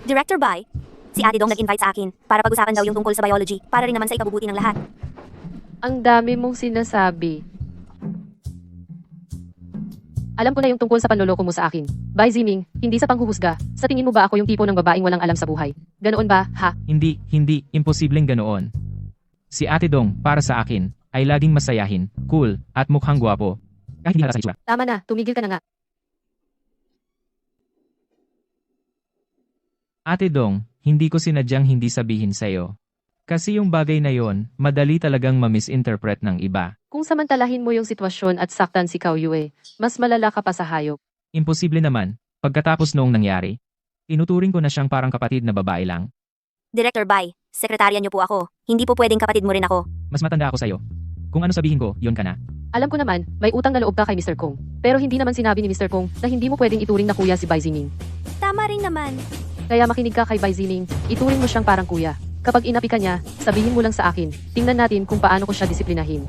Director Bai, si Ate Dong nag-invite sa akin para pag-usapan daw yung tungkol sa biology para rin naman sa ikabubuti ng lahat. Ang dami mong sinasabi. Alam ko na yung tungkol sa panloloko mo sa akin. Bai Ziming, hindi sa panghuhusga. Sa tingin mo ba ako yung tipo ng babaeng walang alam sa buhay? Ganoon ba, ha? Hindi, imposibleng ganoon. Si Ate Dong, para sa akin, ay laging masayahin, cool, at mukhang gwapo. Kahit hindi halata sa itsura. Tama na, tumigil ka na nga. Ate Dong, hindi ko sinadyang hindi sabihin sa'yo. Kasi yung bagay na yon, madali talagang ma-misinterpret ng iba. Kung samantalahin mo yung sitwasyon at saktan si Cao Yue, mas malala ka pa sa hayop. Imposible naman, pagkatapos noong nangyari. Tinuturing ko na siyang parang kapatid na babae lang. Director Bai, sekretarya niyo po ako. Hindi po pwedeng kapatid mo rin ako. Mas matanda ako sa'yo. Kung ano sabihin ko, yon ka na. Alam ko naman, may utang na loob ka kay Mr. Kong. Pero hindi naman sinabi ni Mr. Kong na hindi mo pwedeng ituring na kuya si Bai Ziming. Tama rin naman. Kaya makinig ka kay Bai Ziming, ituring mo siyang parang kuya. Kapag inapi ka niya, sabihin mo lang sa akin. Tingnan natin kung paano ko siya disiplinahin.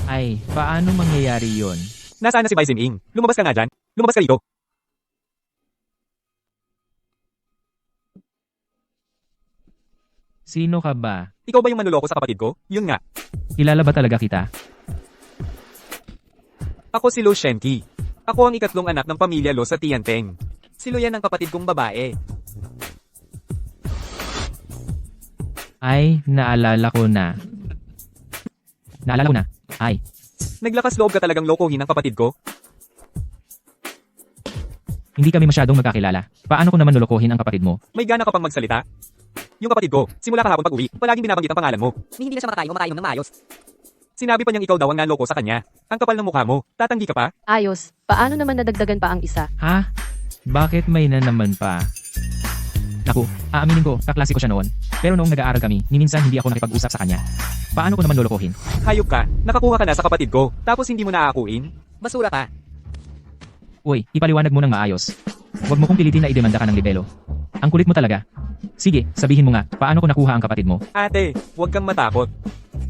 Ay, paano mangyayari yon? Nasaan na si Bai Ziming? Lumabas ka nga dyan. Lumabas ka dito. Sino ka ba? Ikaw ba yung manluloko sa kapatid ko? Yun nga. Kilala ba talaga kita? Ako si Lo Shenki. Ako ang ikatlong anak ng pamilya Lo sa Tianteng. Si Lo yan ang kapatid kong babae. Ay, naalala ko na. Ay, Naglakas loob ka talagang lokohin ang kapatid ko? hindi kami masyadong magkakilala. Paano ko naman lolokohin ang kapatid mo? May gana ka pang magsalita? Yung kapatid ko, simula kahapon pag-uwi, palaging binabanggit ang pangalan mo. Ni hindi na siya makakain ng maayos. Sinabi pa niyang ikaw daw ang nanloko sa kanya. Ang kapal ng mukha mo. Tatanggi ka pa? Ayos, paano naman nadagdagan pa ang isa? Ha? Bakit may na naman pa? Naku, aaminin ko, kaklase ko siya noon. Pero noong nag-aaral kami, ni minsan hindi ako nakipag-usap sa kanya. Paano ko naman lolokohin? Hayop ka, nakakuha ka na sa kapatid ko, tapos hindi mo naaakuin? Basura ka. Uy, ipaliwanag mo ng maayos. Huwag mo kong pilitin na idemanda ka ng libelo. Ang kulit mo talaga. Sige, sabihin mo nga, paano ko nakuha ang kapatid mo? Ate, huwag kang matakot.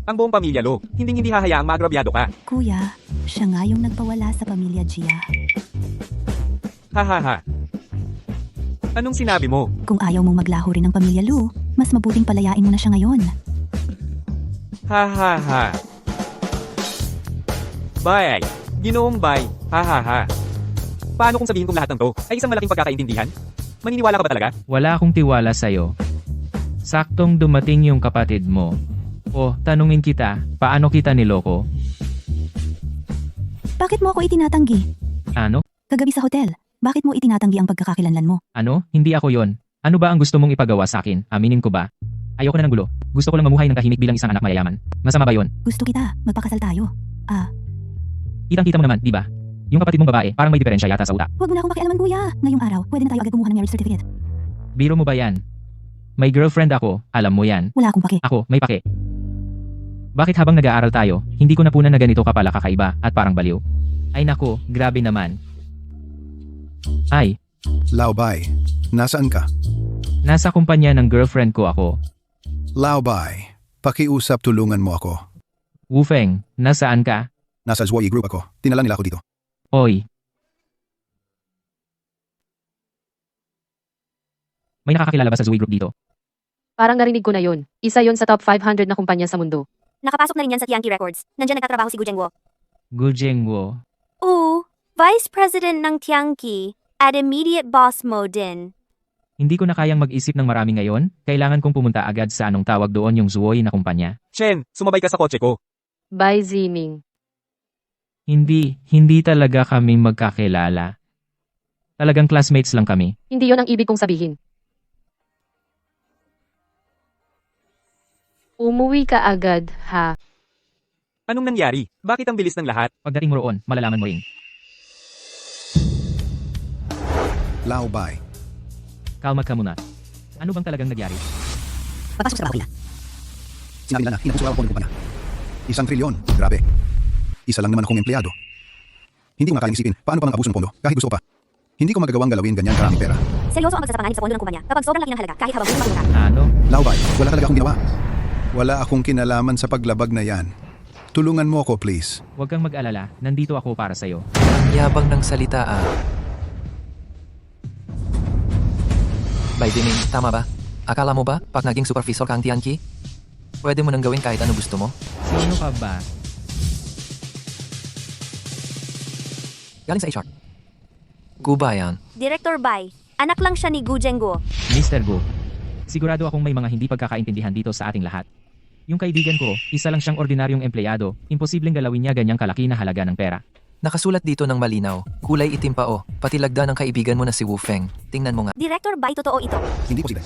Ang buong pamilya Lo, hindi hahayaang maagrabyado ka. Kuya, siya nga yung nagpawala sa pamilya Gia. Hahaha. Anong sinabi mo? Kung ayaw mong maglaho rin ng pamilya Lu, mas mabuting palayain mo na siya ngayon. Hahaha. Bye. Ginoong bye. Hahaha. Paano kung sabihin kong lahat ng to ay isang malaking pagkakaintindihan? Maniniwala ka ba talaga? Wala akong tiwala sa'yo. Saktong dumating yung kapatid mo. O, tanungin kita, paano kita niloko? Bakit mo ako itinatanggi? Ano? Kagabi sa hotel, bakit mo itinatanggi ang pagkakakilanlan mo? Ano? Hindi ako yon. Ano ba ang gusto mong ipagawa sa akin? Aminin ko ba? Ayoko na ng gulo. Gusto ko lang mamuhay ng tahimik bilang isang anak mayayaman. Masama ba yon? Gusto kita, magpakasal tayo. Kitang-kita mo naman, di ba? Yung kapatid mong babae, parang may diferensya yata sa utak. Huwag mo na akong pakialaman kuya. Ngayong araw, pwede na tayo agad kumuha ng marriage certificate. Biro mo ba yan? May girlfriend ako, alam mo yan. Wala akong pake. Ako, may pake. Bakit habang nag-aaral tayo, hindi ko napunan na ganito ka pala kakaiba at parang baliw? Ay nako, grabe naman. Ay, Laobay, nasaan ka? nasa kumpanya ng girlfriend ko ako. Laobay, pakiusap tulungan mo ako. Wufeng, nasaan ka? Nasa Zwoyi Group ako. Tinala nila ako dito. Oy. May nakakakilala ba sa Zui Group dito? Parang narinig ko na yon. Isa yon sa top 500 na kumpanya sa mundo. Nakapasok na rin yan sa Tianqi Records. Nandiyan nagtatrabaho si Gu Zhengguo. Gu Zhengguo. Oo, Vice President ng Tianqi at immediate boss mo din. Hindi ko na kayang mag-isip ng marami ngayon. Kailangan kong pumunta agad sa anong tawag doon yung Zuoy na kumpanya. Chen, sumabay ka sa kotse ko. Bai Ziming. Hindi talaga kami magkakilala. Talagang classmates lang kami. Hindi yon ang ibig kong sabihin. Umuwi ka agad, ha? Anong nangyari? Bakit ang bilis ng lahat? Pagdating mo roon, malalaman mo rin. Lao Bai. Kalma ka muna. Ano bang talagang nagyari? Papasok sa trabaho nila. Sinabi nila na inabuso ako ng kumpanya. 1 trilyon. Grabe. Isa lang naman akong empleyado. Hindi ko nga kayang isipin paano pa mang-abuso ng pondo kahit gusto ko pa. Hindi ko magagawang galawin ganyan karaming pera. Seryoso ang magsasapanganib sa pondo ng kumpanya kapag sobrang laki ng halaga kahit habang hindi makalimutan. Ano? Lao Bai, wala talaga akong ginawa. Wala akong kinalaman sa paglabag na yan. Tulungan mo ako, please. Huwag kang mag-alala, nandito ako para sa'yo. Yabang ng salita ah. By the name, tama ba? Akala mo ba, pag naging supervisor ka ang Tianqi, pwede mo nang gawin kahit ano gusto mo? Sino ka ba? Galing sa HR. Guba yan. Director Bai, anak lang siya ni Gu Zhengguo. Mr. Gu. Sigurado akong may mga hindi pagkakaintindihan dito sa ating lahat. Yung kaibigan ko, isa lang siyang ordinaryong empleyado, imposibleng galawin niya ganyang kalaki na halaga ng pera. Nakasulat dito ng malinaw, kulay itim pa oh, pati lagda ng kaibigan mo na si Wu Feng. Tingnan mo nga, Director Bai, totoo ito. Hindi posible.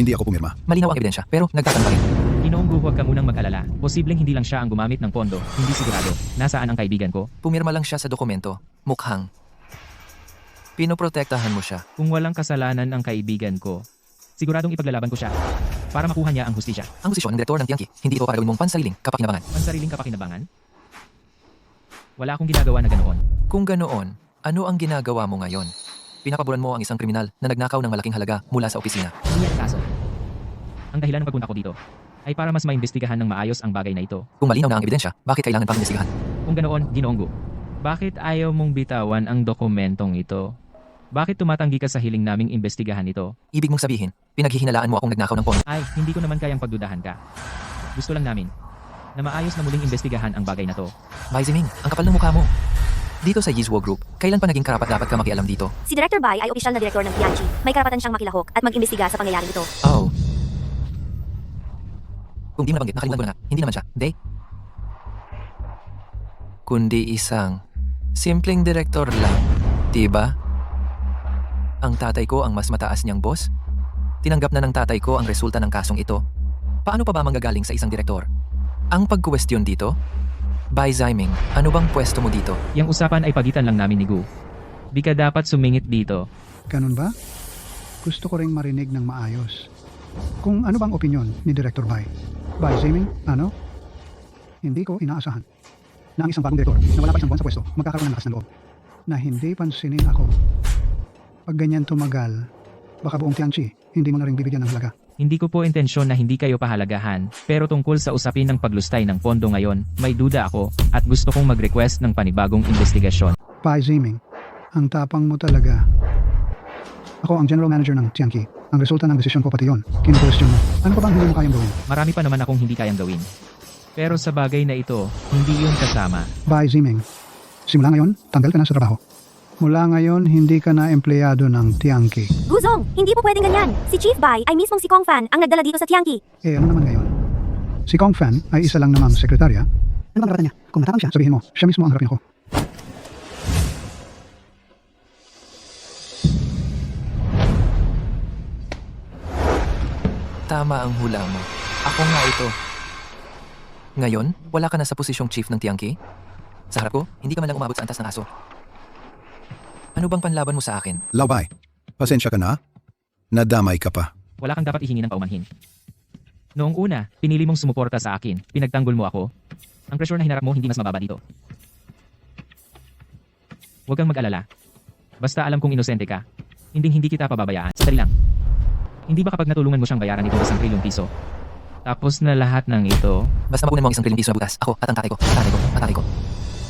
Hindi ako pumirma. malinaw ang ebidensya, pero nagtatanong pa rin. Ginoong Gu, huwag ka munang mag-alala. Posibleng hindi lang siya ang gumamit ng pondo, hindi sigurado. Nasaan ang kaibigan ko? Pumirma lang siya sa dokumento, mukhang. Pinoprotektahan mo siya. Kung walang kasalanan ang kaibigan ko, siguradong ipaglalaban ko siya para makuha niya ang hustisya. Ang posisyon ng direktor ng Tianqi, hindi ito para gawin mong pansariling kapakinabangan. Pansariling kapakinabangan? Wala akong ginagawa na ganoon. Kung ganoon, ano ang ginagawa mo ngayon? Pinapaboran mo ang isang kriminal na nagnakaw ng malaking halaga mula sa opisina. Hindi yan kaso. Ang dahilan ng pagpunta ko dito ay para mas maimbestigahan ng maayos ang bagay na ito. Kung malinaw na ang ebidensya, bakit kailangan pang imbestigahan? Kung ganoon, Ginoong Gu, bakit ayaw mong bitawan ang dokumentong ito? Bakit tumatanggi ka sa hiling naming imbestigahan ito? Ibig mong sabihin, pinaghihinalaan mo akong nagnakaw ng pondo. Ay, hindi ko naman kayang pagdudahan ka. Gusto lang namin na maayos na muling imbestigahan ang bagay na to. Bai Ziming, ang kapal ng mukha mo. Dito sa Yizhuo Group, kailan pa naging karapat-dapat ka makialam dito? Si Director Bai ay opisyal na direktor ng Tianqi. May karapatan siyang makilahok at mag-imbestiga sa pangyayaring ito. Oh. Kung di mo nabanggit, nakalimutan ko na nga. Hindi naman siya. Kundi isang simpleng direktor lang. Diba? Ang tatay ko ang mas mataas niyang boss? Tinanggap na ng tatay ko ang resulta ng kasong ito. Paano pa ba manggagaling sa isang direktor? Ang pagkuwestiyon dito? Bai Ziming, ano bang pwesto mo dito? Yang usapan ay pagitan lang namin ni Gu. Di ka dapat sumingit dito. Ganun ba? Gusto ko ring marinig ng maayos. Kung ano bang opinyon ni Director Bai? Bai Ziming, ano? Hindi ko inaasahan na ang isang bagong direktor na wala pa isang buwan sa pwesto magkakaroon ng lakas ng loob na hindi pansinin ako. Pag ganyan tumagal, baka buong Tianqi hindi mo na rin bibigyan ng halaga. Hindi ko po intensyon na hindi kayo pahalagahan, pero tungkol sa usapin ng paglustay ng pondo ngayon, may duda ako at gusto kong mag-request ng panibagong investigasyon. Bai Ziming, ang tapang mo talaga. Ako ang general manager ng Tianqi. Ang resulta ng desisyon ko pati yon. Kino-question mo. Ano pa bang hindi mo kayang gawin? Marami pa naman akong hindi kayang gawin. Pero sa bagay na ito, hindi yun kasama. Bai Ziming, simula ngayon, tanggal ka na sa trabaho. Mula ngayon, hindi ka na empleyado ng Tianqi. Guzong, hindi po pwedeng ganyan. Si Chief Bai ay mismong si Kong Fan ang nagdala dito sa Tianqi. Eh, ano naman ngayon? Si Kong Fan ay isa lang namang sekretarya. Ano bang karapatan niya? Kung matapang siya, sabihin mo, siya mismo ang harapin ako. Tama ang hula mo. Ako nga ito. Ngayon, wala ka na sa posisyong chief ng Tianqi? Sa harap ko, hindi ka man lang umabot sa antas ng aso. Ano bang panlaban mo sa akin? Lao Bai, pasensya ka na. Nadamay ka pa. Wala kang dapat ihingi ng paumanhin. Noong una, pinili mong sumuporta sa akin, pinagtanggol mo ako. Ang pressure na hinarap mo hindi mas mababa dito. Huwag kang mag-alala. Basta alam kong inosente ka. Hindi kita pababayaan. Sandali lang. Hindi ba kapag natulungan mo siyang bayaran itong 1 trilyong piso? Tapos na lahat ng ito, Basta mapunan mo ang 1 trilyong piso na butas. Ako at ang tatay ko.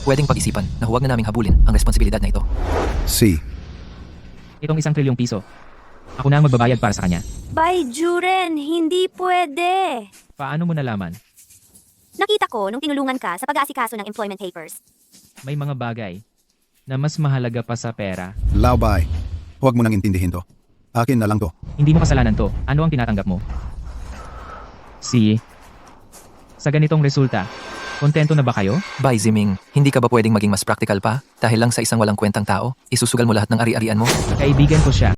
Pwedeng pag-isipan na huwag na naming habulin ang responsibilidad na ito. Si. itong 1 trilyong piso, ako na ang magbabayad para sa kanya. Bai Juren, hindi pwede. Paano mo nalaman? Nakita ko nung tinulungan ka sa pag-aasikaso ng employment papers. May mga bagay na mas mahalaga pa sa pera. Lao Bai, huwag mo nang intindihin to. Akin na lang to. Hindi mo kasalanan to. Ano ang tinatanggap mo? Sa ganitong resulta, kontento na ba kayo? Bai Ziming, hindi ka ba pwedeng maging mas practical pa? Dahil lang sa isang walang kwentang tao, isusugal mo lahat ng ari-arian mo? Kaibigan ko siya.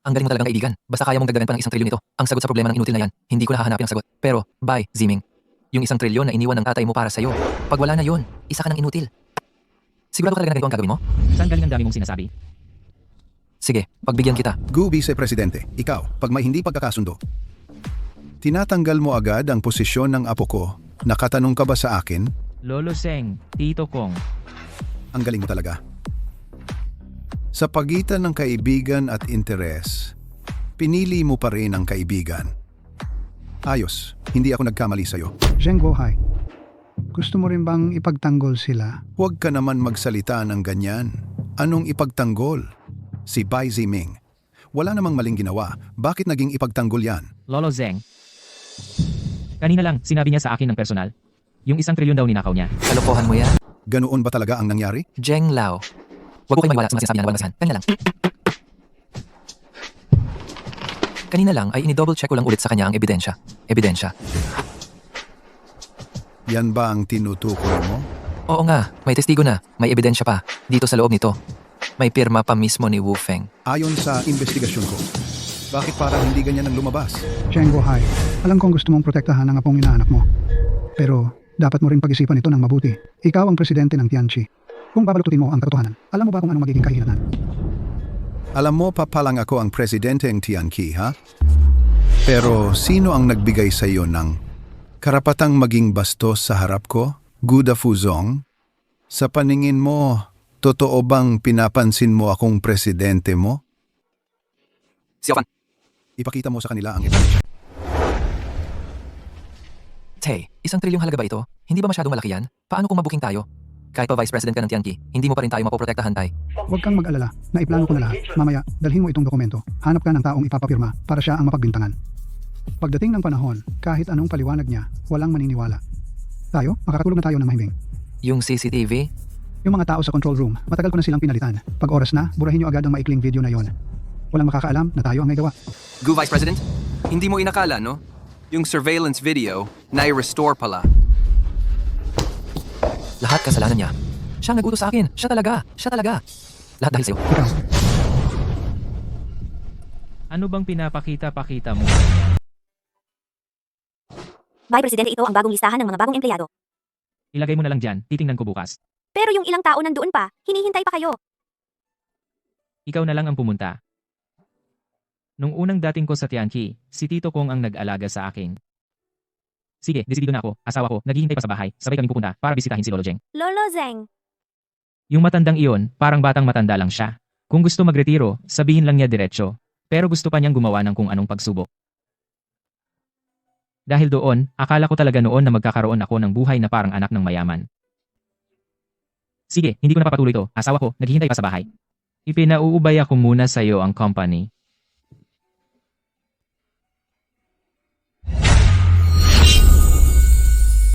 Ang galing mo talagang kaibigan. Basta kaya mong dagdagan pa ng 1 trilyon ito. Ang sagot sa problema ng inutil na yan. Hindi ko na hahanapin ang sagot. Pero, bye, Ziming. Yung 1 trilyon na iniwan ng tatay mo para sa'yo. Pag wala na yon, isa ka ng inutil. Sigurado ka talaga na ganito ang gagawin mo? Saan galing ang dami mong sinasabi? Sige, pagbigyan kita. Gu Vice Presidente, ikaw, pag may hindi pagkakasundo, tinatanggal mo agad ang posisyon ng apo ko. Nakatanong ka ba sa akin? Lolo Seng, Tito Kong. Ang galing mo talaga. Sa pagitan ng kaibigan at interes, pinili mo pa rin ang kaibigan. Ayos, hindi ako nagkamali sa'yo. Zheng Guohai, gusto mo rin bang ipagtanggol sila? Huwag ka naman magsalita ng ganyan. Anong ipagtanggol? Si Bai Ziming. Wala namang maling ginawa. Bakit naging ipagtanggol yan? Lolo Zeng. Kanina lang, sinabi niya sa akin ng personal. Yung 1 trilyon daw ninakaw niya. Kalokohan mo yan? Ganoon ba talaga ang nangyari? Jeng Lao. Huwag ko kayo maniwala sa mga sinasabi niya na walang basahan. Kanina lang. Kanina lang ay ini-double check ko lang ulit sa kanya ang ebidensya. Ebidensya. Yan ba ang tinutukoy mo? Oo nga, may testigo na. May ebidensya pa. Dito sa loob nito. May pirma pa mismo ni Wu Feng. Ayon sa investigasyon ko, bakit parang hindi ganyan ang lumabas? Zheng Guohai, alam kong gusto mong protektahan ang apong inaanak mo. Pero dapat mo rin pag-isipan ito ng mabuti. Ikaw ang presidente ng Tianqi. Kung babalututin mo ang katotohanan, alam mo ba kung anong magiging kahihinatan? Alam mo, papalang ako ang presidente ng Tianqi, ha? Pero sino ang nagbigay sa iyo ng karapatang maging bastos sa harap ko? Guda Fuzong? Sa paningin mo, totoo bang pinapansin mo akong presidente mo? Siofan. Ipakita mo sa kanila ang ebidensya. Tay, 1 trilyong halaga ba ito? Hindi ba masyadong malaki yan? Paano kung mabuking tayo? Kahit pa vice president ka ng Tianqi, hindi mo pa rin tayo mapoprotektahan, Tay. Huwag kang mag-alala. Naiplano ko na lahat. Mamaya, dalhin mo itong dokumento. Hanap ka ng taong ipapapirma para siya ang mapagbintangan. Pagdating ng panahon, kahit anong paliwanag niya, walang maniniwala. Tayo, makakatulog na tayo ng mahimbing. Yung CCTV? Yung mga tao sa control room, matagal ko na silang pinalitan. Pag oras na, burahin niyo agad ang maikling video na yon. Walang makakaalam na tayo ang may gawa. Gu Vice President, hindi mo inakala, no? Yung surveillance video, na-restore pala. Lahat kasalanan niya. Siya ang nagutos sa akin. Siya talaga. Siya talaga. Lahat dahil sa'yo. Ikaw, Ano bang pinapakita-pakita mo? Bye, Presidente, ito ang bagong listahan ng mga bagong empleyado. Ilagay mo na lang dyan, titingnan ko bukas. Pero yung ilang tao nandoon pa, hinihintay pa kayo. Ikaw na lang ang pumunta. Nung unang dating ko sa Tianqi, si Tito Kong ang nag-alaga sa akin. Sige, desidido na ako. Asawa ko, naghihintay pa sa bahay. Sabay kaming pupunta para bisitahin si Lolo Zeng. Lolo Zeng. Yung matandang iyon, parang batang matanda lang siya. Kung gusto magretiro, sabihin lang niya diretso. Pero gusto pa niyang gumawa ng kung anong pagsubok. Dahil doon, akala ko talaga noon na magkakaroon ako ng buhay na parang anak ng mayaman. Sige, hindi ko na papatuloy ito. Asawa ko, naghihintay pa sa bahay. Ipinauubaya ko muna sa iyo ang company.